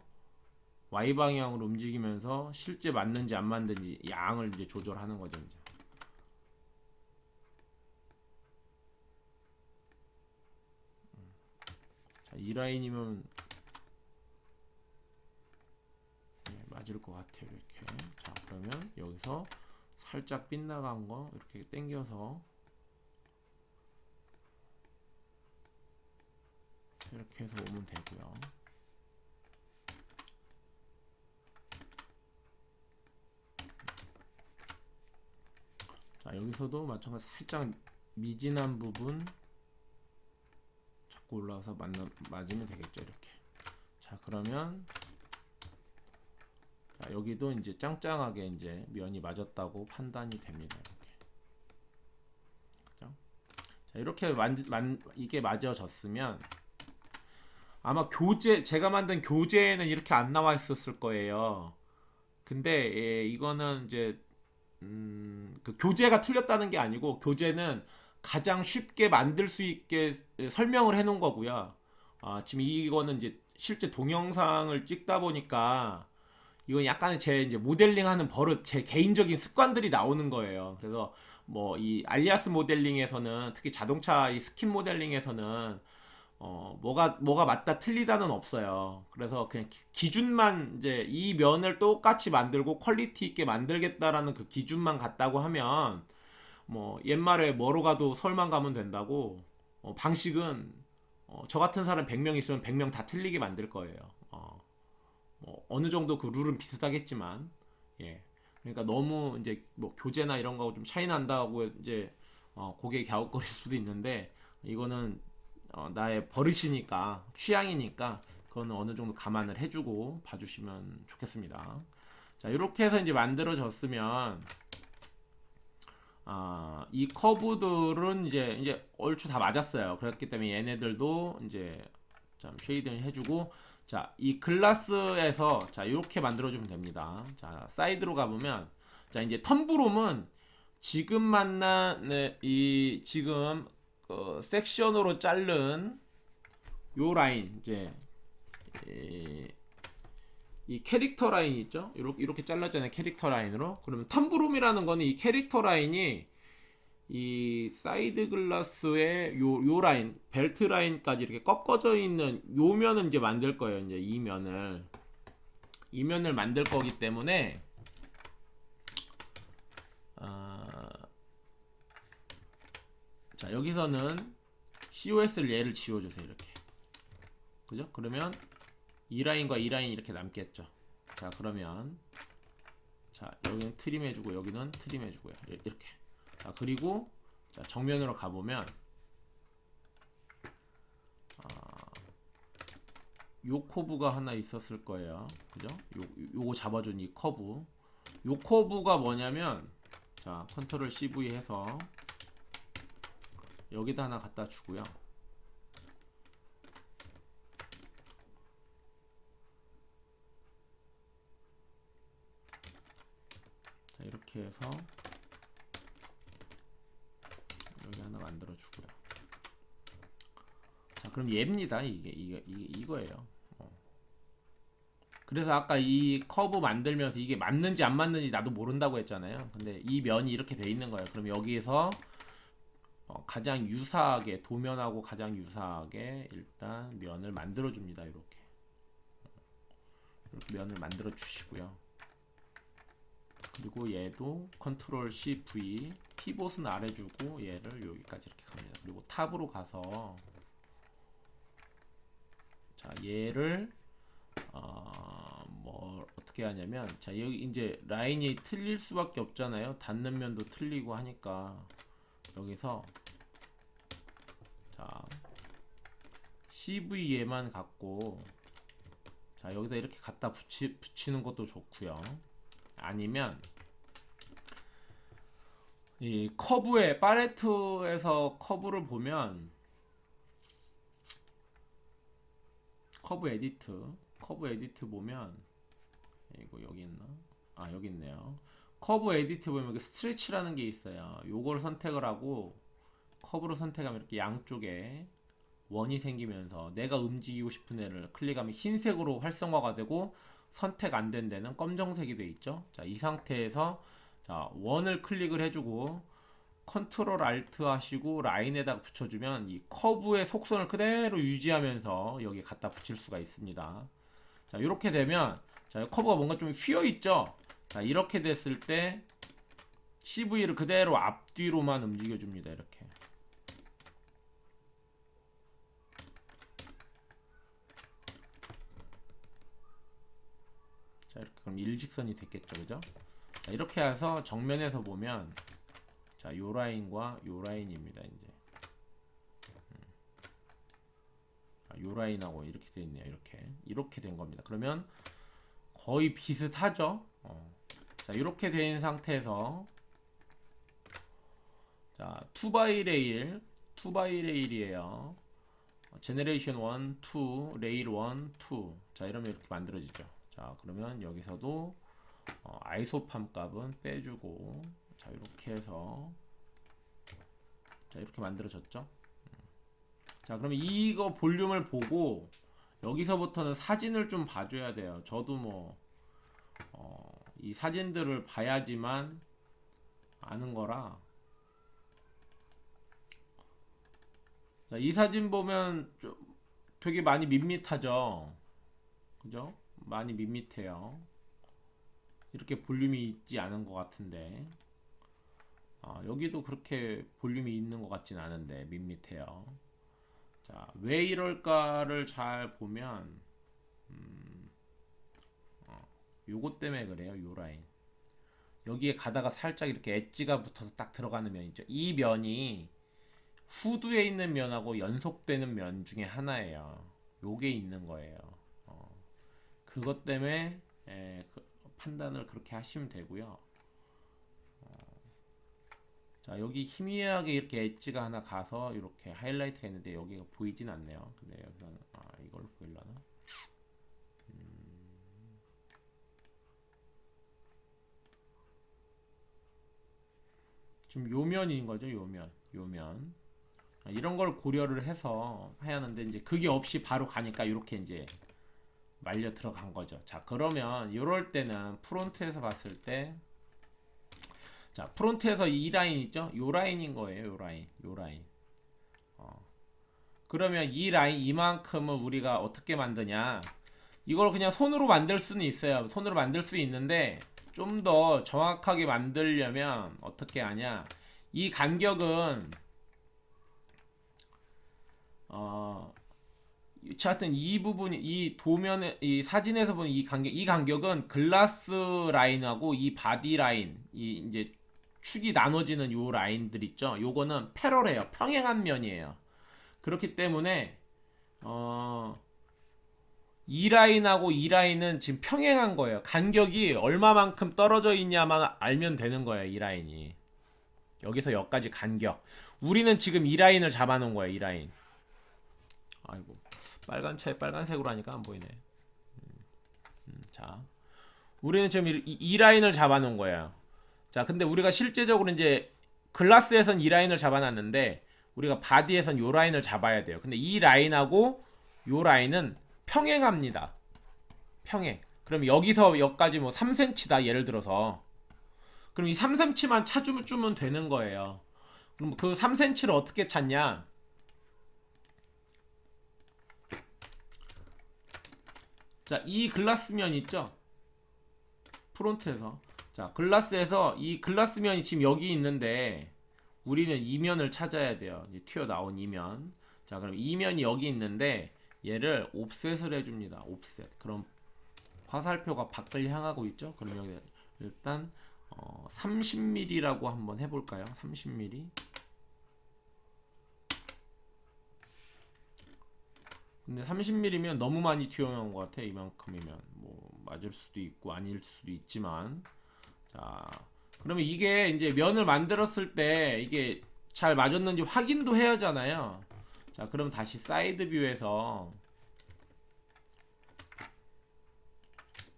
Y 방향으로 움직이면서 실제 맞는지 안 맞는지 양을 이제 조절하는 거죠. 이제. 자, 이 라인이면 네, 맞을 것 같아요. 이렇게. 자, 그러면 여기서 살짝 빗나간 거 이렇게 당겨서 이렇게 해서 오면 되고요. 자, 여기서도 마찬가지 살짝 미진한 부분 자꾸 올라와서 맞으면 되겠죠. 이렇게. 자, 그러면 자, 여기도 이제 짱짱하게 이제 면이 맞았다고 판단이 됩니다. 이렇게. 자, 이렇게 이게 맞아졌으면 아마 제가 만든 교재에는 이렇게 안 나와 있었을 거예요. 근데 예, 이거는 이제 그 교재가 틀렸다는 게 아니고 교재는 가장 쉽게 만들 수 있게 설명을 해 놓은 거고요. 지금 이거는 이제 실제 동영상을 찍다 보니까 이건 약간의 제 이제 모델링하는 버릇, 제 개인적인 습관들이 나오는 거예요. 그래서 뭐 이 알리아스 모델링에서는 특히 자동차 이 스킨 모델링에서는 뭐가 맞다 틀리다는 없어요. 그래서 그냥 기준만 이제 이 면을 똑같이 만들고 퀄리티 있게 만들겠다라는 그 기준만 같다고 하면 뭐 옛말에 뭐로 가도 서울만 가면 된다고 방식은 저 같은 사람 100명 있으면 100명 다 틀리게 만들 거예요. 뭐 어느 정도 그 룰은 비슷하겠지만 예. 그러니까 너무 이제 뭐 교재나 이런 거하고 좀 차이 난다고 이제 고개 갸웃거릴 수도 있는데 이거는 나의 버릇이니까 취향이니까 그거는 어느 정도 감안을 해주고 봐주시면 좋겠습니다. 자, 이렇게 해서 이제 만들어졌으면 이 커브들은 이제 얼추 다 맞았어요. 그렇기 때문에 얘네들도 이제 좀 쉐이딩 해주고 자, 이 글라스에서 자 이렇게 만들어주면 됩니다. 자, 사이드로 가보면 자 이제 텀브롬은 지금 만난 이 지금 섹션으로 자른 요 라인 이제 이 캐릭터 라인 있죠? 이렇게 잘랐잖아요. 캐릭터 라인으로. 그러면 텀브룸이라는 거는 이 캐릭터 라인이 이 사이드 글라스의 요 라인, 벨트 라인까지 이렇게 꺾어져 있는 요 면을 이제 만들 거예요. 이제 이 면을 만들 거기 때문에 자, 여기서는 COS를 얘를 지워주세요. 이렇게. 그죠? 그러면 이 라인과 이 라인이 이렇게 남겠죠. 자, 그러면 자, 여기는 트림 해주고 여기는 트림 해주고요. 이렇게. 자, 그리고 자, 정면으로 가보면 요 커브가 하나 있었을 거예요. 그죠? 요거 잡아준 이 커브. 요 커브가 뭐냐면 자, 컨트롤 CV 해서 여기다 하나 갖다 주고요. 자, 이렇게 해서 여기 하나 만들어 주고요. 자, 그럼 얘입니다. 이거예요. 그래서 아까 이 커브 만들면서 이게 맞는지 안 맞는지 나도 모른다고 했잖아요. 근데 이 면이 이렇게 돼 있는 거예요. 그럼 여기에서 가장 유사하게 도면하고 가장 유사하게 일단 면을 만들어 줍니다. 이렇게 면을 만들어 주시고요. 그리고 얘도 컨트롤 C V, 피봇은 아래 주고 얘를 여기까지 이렇게 갑니다. 그리고 탑으로 가서 자 얘를 뭐 어떻게 하냐면 자 여기 이제 라인이 틀릴 수밖에 없잖아요. 닿는 면도 틀리고 하니까 여기서 자 CV 얘만 갖고 자 여기다 이렇게 갖다 붙이는 것도 좋고요. 아니면 이 커브에 파레토에서 커브를 보면 커브 에디트 보면 이거 여기 있나? 아 여기 있네요. 커브 에디트 보면 여기 스트레치라는 게 있어요. 요걸 선택을 하고 커브로 선택하면 이렇게 양쪽에 원이 생기면서 내가 움직이고 싶은 애를 클릭하면 흰색으로 활성화가 되고 선택 안 된 데는 검정색이 돼 있죠. 자, 이 상태에서 자, 원을 클릭을 해주고 컨트롤 알트 하시고 라인에다가 붙여주면 이 커브의 속선을 그대로 유지하면서 여기 갖다 붙일 수가 있습니다. 자, 이렇게 되면 자, 커브가 뭔가 좀 휘어 있죠. 자, 이렇게 됐을 때 CV를 그대로 앞뒤로만 움직여 줍니다. 이렇게. 자, 이렇게 그럼 일직선이 됐겠죠. 그죠? 자, 이렇게 해서 정면에서 보면 자, 요 라인과 요 라인입니다. 이제 요 라인하고 이렇게 돼 있네요. 이렇게 된 겁니다. 그러면 거의 비슷하죠. 자, 이렇게 된 상태에서 자, 2x 레일이에요. 제너레이션 1, 2, 레일 1, 2. 자, 이러면 이렇게 만들어지죠. 자, 그러면 여기서도 아이소팜 값은 빼주고 자, 이렇게 해서 자, 이렇게 만들어졌죠. 자, 그러면 이거 볼륨을 보고 여기서부터는 사진을 좀 봐줘야 돼요. 저도 뭐 이 사진들을 봐야지만 아는 거라. 자, 이 사진 보면 좀 되게 많이 밋밋하죠. 그죠? 많이 밋밋해요. 이렇게 볼륨이 있지 않은 것 같은데 여기도 그렇게 볼륨이 있는 것 같진 않은데 밋밋해요. 자, 왜 이럴까를 잘 보면 요것 때문에 그래요. 요 라인 여기에 가다가 살짝 이렇게 엣지가 붙어서 딱 들어가는 면 있죠. 이 면이 후드에 있는 면하고 연속되는 면 중에 하나예요. 요게 있는 거예요. 그것 때문에 판단을 그렇게 하시면 되고요. 자, 여기 희미하게 이렇게 엣지가 하나 가서 이렇게 하이라이트가 있는데 여기가 보이진 않네요. 근데 여기서는 이걸 보이려나? 지금 요면인 거죠. 요면. 이런 걸 고려를 해서 해야 하는데 이제 그게 없이 바로 가니까 이렇게 이제 말려 들어간 거죠. 자, 그러면 이럴 때는 프론트에서 봤을 때 자, 프론트에서 이 라인 있죠? 요 라인인 거예요. 요 라인. 그러면 이 라인 이만큼은 우리가 어떻게 만드냐? 이걸 그냥 손으로 만들 수는 있어요. 손으로 만들 수 있는데 좀 더 정확하게 만들려면 어떻게 하냐? 이 간격은 하여튼 이 부분이 이 도면에 이 사진에서 보는 이 간격은 글라스 라인하고 이 바디 라인 이 이제 축이 나눠지는 요 라인들 있죠. 요거는 패러레요. 평행한 면이에요. 그렇기 때문에 이 라인하고 이 라인은 지금 평행한 거예요. 간격이 얼마만큼 떨어져 있냐만 알면 되는 거예요. 이 라인이 여기서 여기까지 간격. 우리는 지금 이 라인을 잡아놓은 거예요. 이 라인. 아이고 빨간색으로 하니까 안 보이네. 자, 우리는 지금 이 라인을 잡아놓은 거예요. 자, 근데 우리가 실제적으로 이제 글라스에선 이 라인을 잡아놨는데 우리가 바디에선 요 라인을 잡아야 돼요. 근데 이 라인하고 요 라인은 평행합니다. 평행. 그럼 여기서 여기까지 뭐 3cm다 예를 들어서. 그럼 이 3cm만 찾으면 되는 거예요. 그럼 그 3cm를 어떻게 찾냐? 자, 이 글라스면 있죠? 프론트에서 자, 글라스에서 이 글라스 면이 지금 여기 있는데 우리는 이면을 찾아야 돼요. 이제 튀어나온 이면. 자, 그럼 이면이 여기 있는데 얘를 옵셋을 해줍니다. 옵셋. 그럼 화살표가 밖을 향하고 있죠. 그럼 여기 일단 30mm라고 한번 해볼까요? 30mm. 근데 30mm면 너무 많이 튀어나온 것 같아. 이만큼이면 뭐 맞을 수도 있고 아닐 수도 있지만, 자, 그러면 이게 이제 면을 만들었을 때 이게 잘 맞았는지 확인도 해야 하잖아요. 자, 그럼 다시 사이드 뷰에서,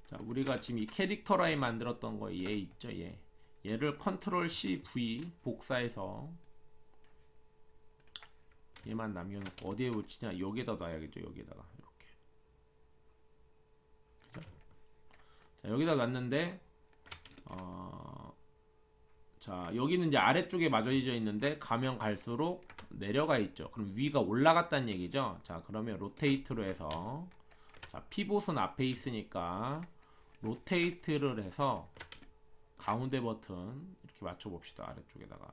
자, 우리가 지금 이 캐릭터 라인 만들었던 거 얘 있죠, 얘를 컨트롤 C V 복사해서 얘만 남겨놓고 어디에 붙이냐, 여기에다 놔야겠죠. 여기에다가 이렇게. 그죠? 자, 여기다 놨는데 자, 여기는 이제 아래쪽에 맞아져 있는데 가면 갈수록 내려가 있죠. 그럼 위가 올라갔다는 얘기죠. 자, 그러면 로테이트로 해서, 자, 피봇은 앞에 있으니까 로테이트를 해서 가운데 버튼 이렇게 맞춰 봅시다. 아래쪽에다가.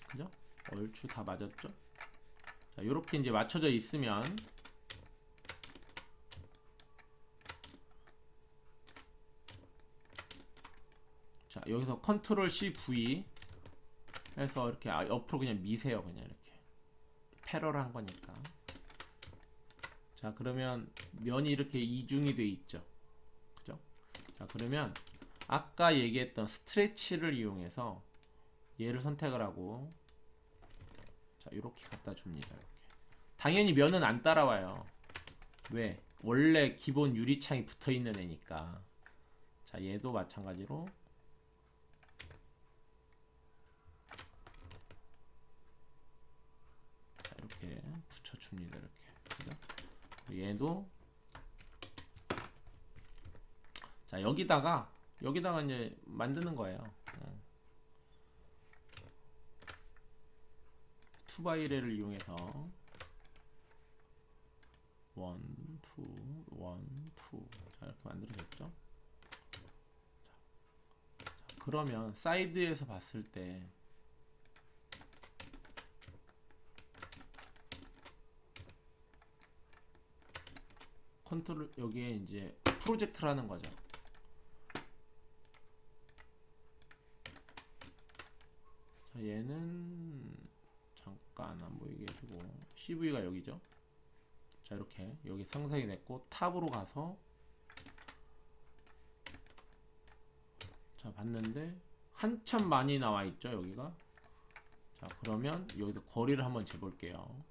그죠? 얼추 다 맞았죠? 자, 요렇게 이제 맞춰져 있으면, 자, 여기서 컨트롤 C V 해서 이렇게 옆으로 그냥 미세요. 그냥 이렇게 패러를 거니까. 자, 그러면 면이 이렇게 이중이 돼 있죠. 그죠? 자, 그러면 아까 얘기했던 스트레치를 이용해서 얘를 선택을 하고, 자, 이렇게 갖다 줍니다. 이렇게. 당연히 면은 안 따라와요. 왜? 원래 기본 유리창이 붙어 있는 애니까. 자, 얘도 마찬가지로 이렇게 붙여줍니다. 이렇게. 그죠? 얘도, 자, 여기다가 이제 만드는 거예요. 투바이레를 이용해서 1, 2, 1, 2. 자, 이렇게 만들어졌죠. 자, 그러면 사이드에서 봤을 때 컨트롤, 여기에 이제 프로젝트라는 거죠. 자, 얘는 잠깐 안 보이게 해주고, CV가 여기죠. 자, 이렇게 여기 상상이 됐고, 탑으로 가서, 자, 봤는데 한참 많이 나와 있죠. 여기가. 자, 그러면 여기서 거리를 한번 재볼게요.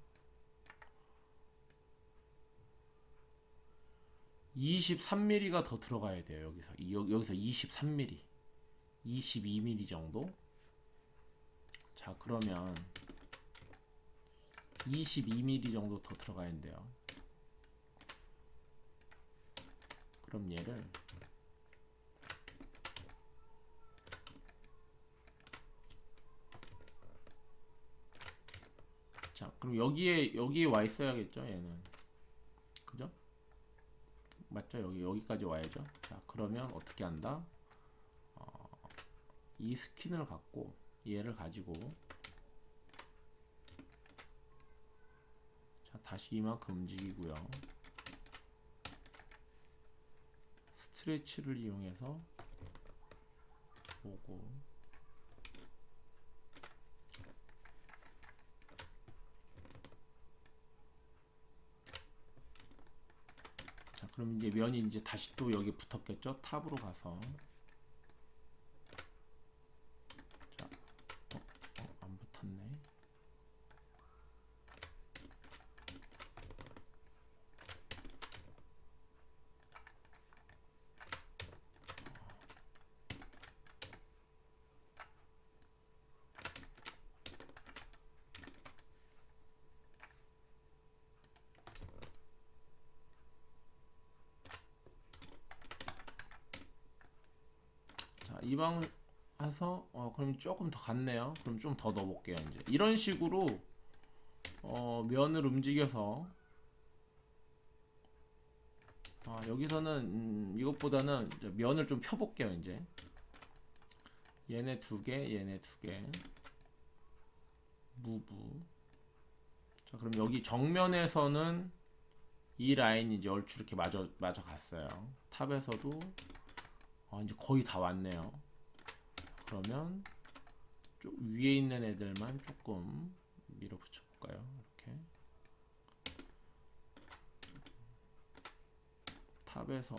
23mm가 더 들어가야 돼요. 여기서 23mm, 22mm 정도. 자, 그러면 22mm 정도 더 들어가야 된대요. 그럼 얘를, 자, 그럼 여기에 와 있어야겠죠. 얘는. 그죠? 맞죠? 여기까지 와야죠. 자, 그러면 어떻게 한다? 이 스킨을 갖고 얘를 가지고, 자, 다시 이만큼 움직이고요. 스트레치를 이용해서 보고, 자, 그럼 이제 면이 이제 다시 또 여기 붙었겠죠? 탑으로 가서, 자, 안 붙었네. 자, 이 방을 해서 그럼 조금 더 갔네요. 그럼 좀 더 넣어볼게요. 이제 이런 식으로 면을 움직여서 여기서는 이것보다는 이제 면을 좀 펴볼게요. 이제 얘네 두 개, 얘네 두 개, 무브. 자, 그럼 여기 정면에서는 이 라인이 이제 얼추 이렇게 마저 갔어요. 탑에서도 이제 거의 다 왔네요. 그러면 좀 위에 있는 애들만 조금 밀어붙여 볼까요? 이렇게 탑에서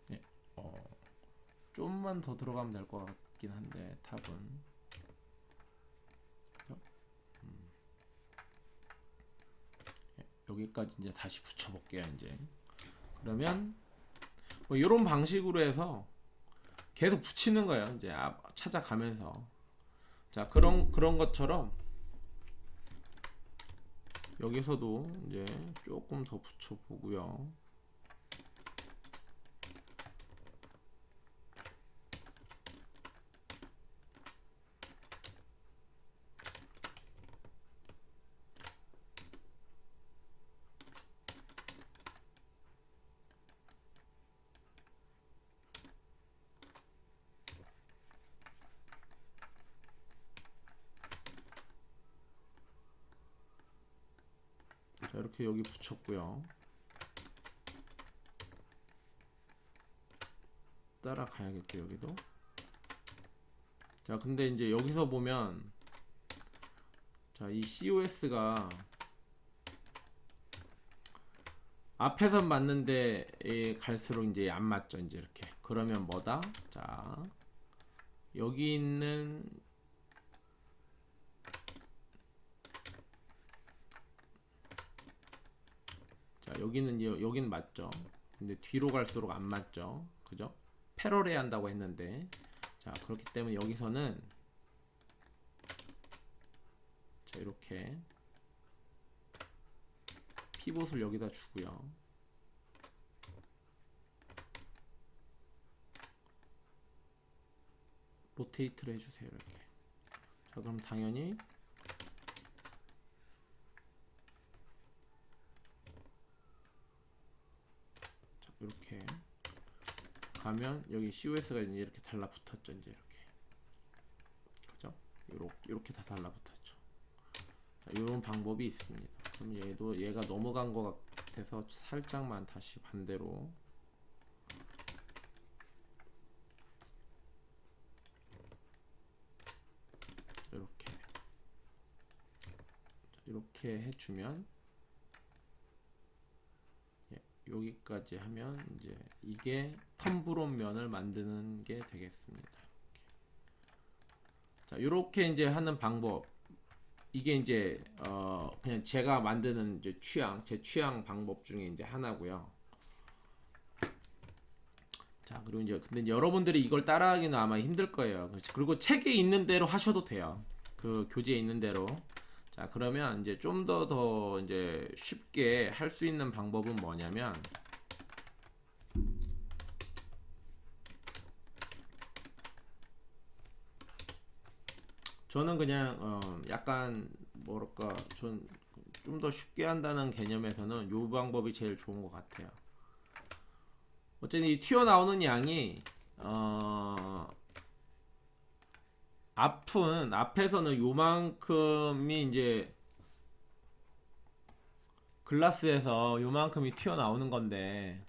네, 좀만 더 들어가면 될 것 같긴 한데 탑은 여기까지 이제 다시 붙여볼게요. 이제 그러면 뭐 이런 방식으로 해서 계속 붙이는 거예요. 이제 찾아가면서 자 그런 것처럼 여기서도 이제 조금 더 붙여보고요. 자, 이렇게 여기 붙였고요. 따라가야겠죠, 여기도. 자, 근데 이제 여기서 보면 자, 이 COS가 앞에선 맞는데 갈수록 이제 안 맞죠, 이제 이렇게. 그러면 뭐다? 자, 여기 있는 자, 여기는 맞죠. 근데 뒤로 갈수록 안 맞죠. 그죠? 패러레 한다고 했는데. 자, 그렇기 때문에 여기서는 자, 이렇게 피봇을 여기다 주고요. 로테이트를 해주세요. 이렇게. 자, 그럼 당연히 자, 이렇게 가면 여기 COS가 이제 이렇게 달라붙었죠. 이제 이렇게. 그죠? 이렇게 다 달라붙었죠. 이런 방법이 있습니다. 그럼 얘가 넘어간 것 같아서 살짝만 다시 반대로 이렇게 해주면 여기까지 하면 이제 이게 텀브론 면을 만드는 게 되겠습니다. 자, 이렇게 이제 하는 방법. 이게 이제 그냥 제가 만드는 이제 제 취향 방법 중에 이제 하나고요. 자, 그리고 이제 근데 이제 여러분들이 이걸 따라하기는 아마 힘들 거예요. 그리고 책에 있는 대로 하셔도 돼요. 그 교재에 있는 대로. 자, 그러면 이제 좀 더 이제 쉽게 할 수 있는 방법은 뭐냐면 저는 그냥 약간 뭐랄까 좀 더 쉽게 한다는 개념에서는 요 방법이 제일 좋은 것 같아요. 어쨌든 이 튀어나오는 양이 앞에서는 요만큼이 이제 글라스에서 요만큼이 튀어나오는 건데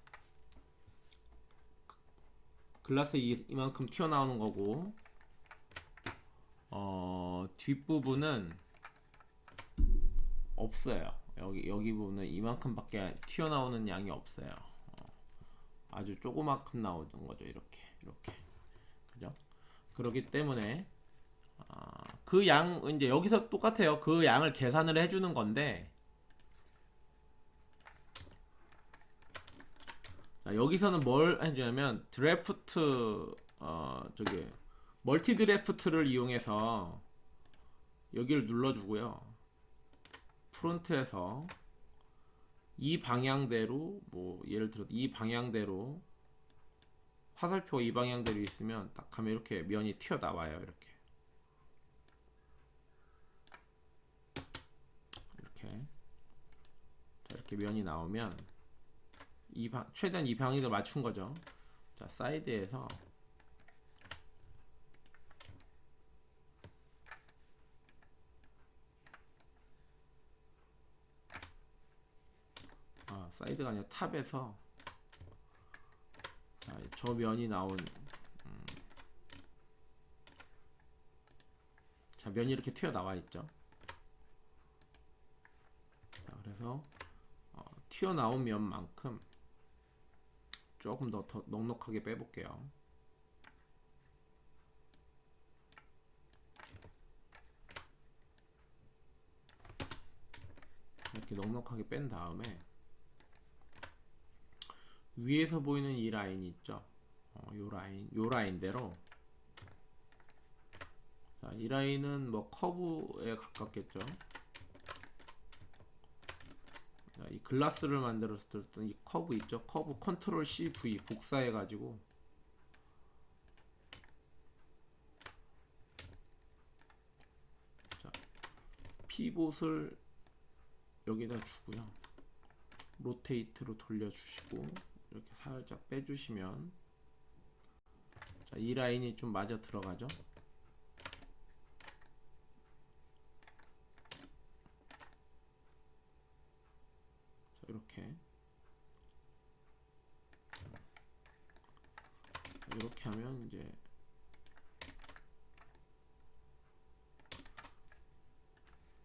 글라스 이만큼 튀어나오는 거고 뒷부분은 없어요. 여기 부분은 이만큼밖에 튀어나오는 양이 없어요. 아주 조그만큼 나오는 거죠. 이렇게 그죠? 그렇기 때문에 그 양 이제 여기서 똑같아요. 그 양을 계산을 해주는 건데 자, 여기서는 뭘 해주냐면 드래프트 저기 멀티 드래프트를 이용해서 여기를 눌러주고요. 프론트에서 이 방향대로 뭐 예를 들어 이 방향대로 화살표 이 방향대로 있으면 딱 하면 이렇게 면이 튀어나와요. 이렇게 자, 이렇게 면이 나오면 최대한 이 방향을 맞춘 거죠. 자, 사이드에서 사이드가 아니라 탑에서 저 면이 나온 자, 면이 이렇게 튀어나와 있죠. 자, 그래서 튀어나온 면만큼 조금 더 넉넉하게 빼볼게요. 이렇게 넉넉하게 뺀 다음에 위에서 보이는 이 라인이 있죠. 요 라인대로 자, 이 라인은 뭐 커브에 가깝겠죠. 자, 이 글라스를 만들었을 때 이 커브 있죠. 커브 컨트롤 C V 복사해 가지고 자, 피봇을 여기다 주고요. 로테이트로 돌려주시고 이렇게 살짝 빼주시면 자, 이 라인이 좀 맞아 들어가죠. 자, 이렇게 하면 이제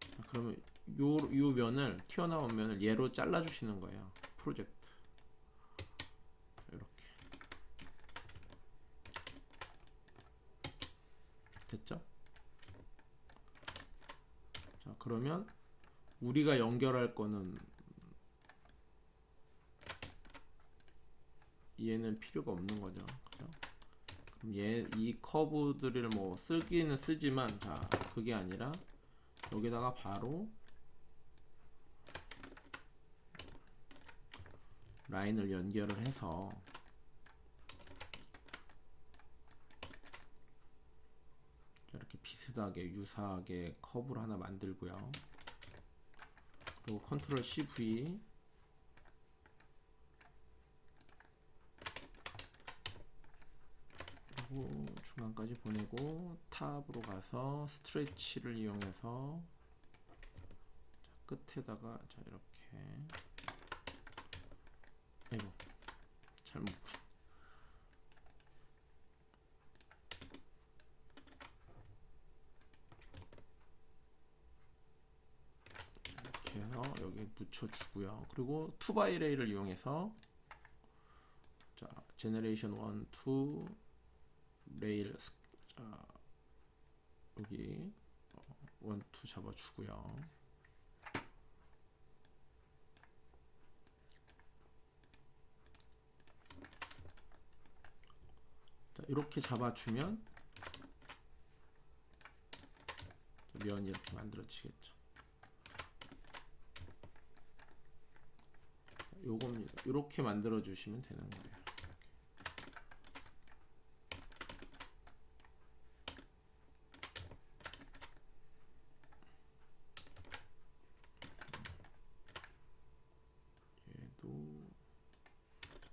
자, 그러면 요 면을 튀어나온 면을 얘로 잘라 주시는 거예요. 프로젝트 이렇게 됐죠? 자, 그러면 우리가 연결할 거는 얘는 필요가 없는 거죠. 그죠? 그럼 이 커브들을 뭐 쓰기는 쓰지만 자, 그게 아니라 여기다가 바로 라인을 연결을 해서 이렇게 비슷하게 유사하게 커브를 하나 만들고요. 그리고 컨트롤 CV 그리고 중간까지 보내고 탑으로 가서 스트레치를 이용해서 자, 끝에다가 자, 이렇게 아이고 잘못 이렇게 해서 여기 붙여주고요. 그리고 2x-레이를 이용해서 자, 제너레이션 1, 2 레일 자, 여기 1, 2 잡아주고요. 자, 이렇게 잡아주면 면이 이렇게 만들어지겠죠. 요겁니다. 이렇게 만들어 주시면 되는 거예요. 얘도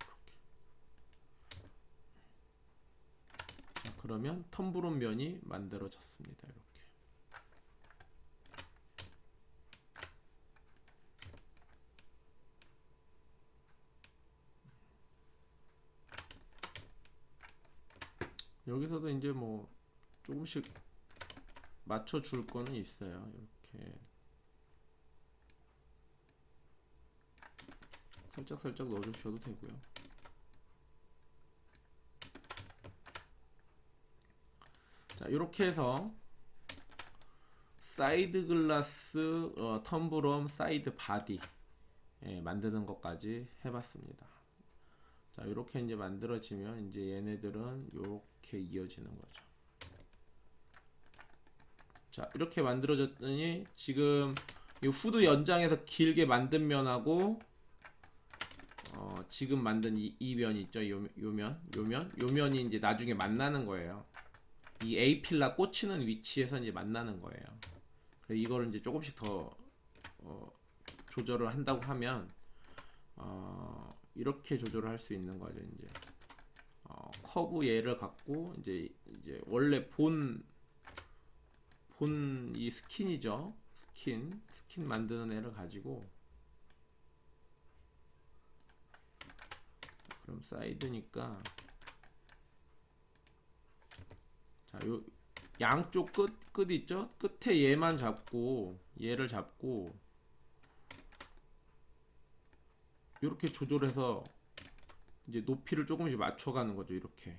이렇게. 자, 그러면 텀브론 면이 만들어졌습니다. 이렇게. 여기서도 이제 뭐 조금씩 맞춰줄 거는 있어요. 이렇게 살짝 넣어주셔도 되고요. 자, 이렇게 해서 사이드 글라스 텀브럼 사이드 바디 만드는 것까지 해봤습니다. 자, 이렇게 이제 만들어지면 이제 얘네들은 이렇게 이어지는 거죠. 자, 이렇게 만들어졌더니 지금 이 후드 연장에서 길게 만든 면하고 지금 만든 이 면이 있죠. 요 면이 이제 나중에 만나는 거예요. 이 A 필라 꽂히는 위치에서 이제 만나는 거예요. 그래서 이거를 이제 조금씩 더 조절을 한다고 하면 이렇게 조절을 할 수 있는 거죠. 이제 커브 얘를 갖고 이제 원래 본 이 스킨이죠. 스킨 만드는 애를 가지고, 그럼 사이드니까 자, 요 양쪽 끝 있죠? 끝에 얘만 잡고 얘를 잡고 이렇게 조절해서 이제 높이를 조금씩 맞춰가는 거죠. 이렇게.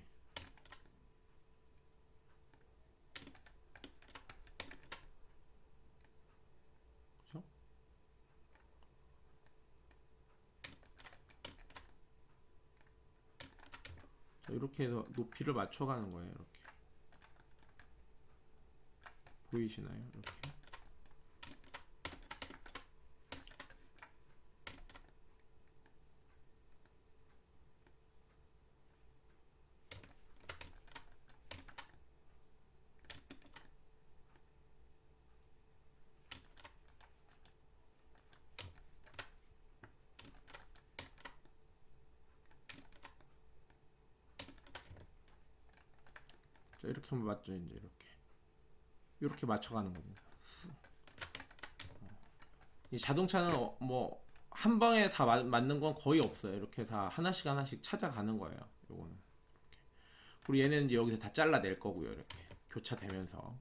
그렇죠? 자, 이렇게 해서 높이를 맞춰가는 거예요. 이렇게. 보이시나요? 이렇게. 자, 이렇게 하면 맞죠. 이제 이렇게 맞춰가는 겁니다. 이 자동차는 뭐 한 방에 다 맞는 건 거의 없어요. 이렇게 다 하나씩 찾아가는 거예요. 요거는. 그리고 얘는 이제 여기서 다 잘라낼 거고요. 이렇게 교차되면서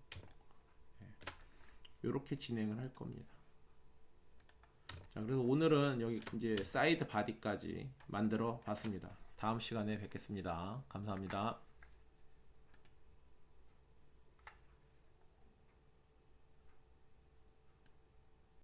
이렇게 진행을 할 겁니다. 자, 그래서 오늘은 여기 이제 사이드 바디까지 만들어 봤습니다. 다음 시간에 뵙겠습니다. 감사합니다.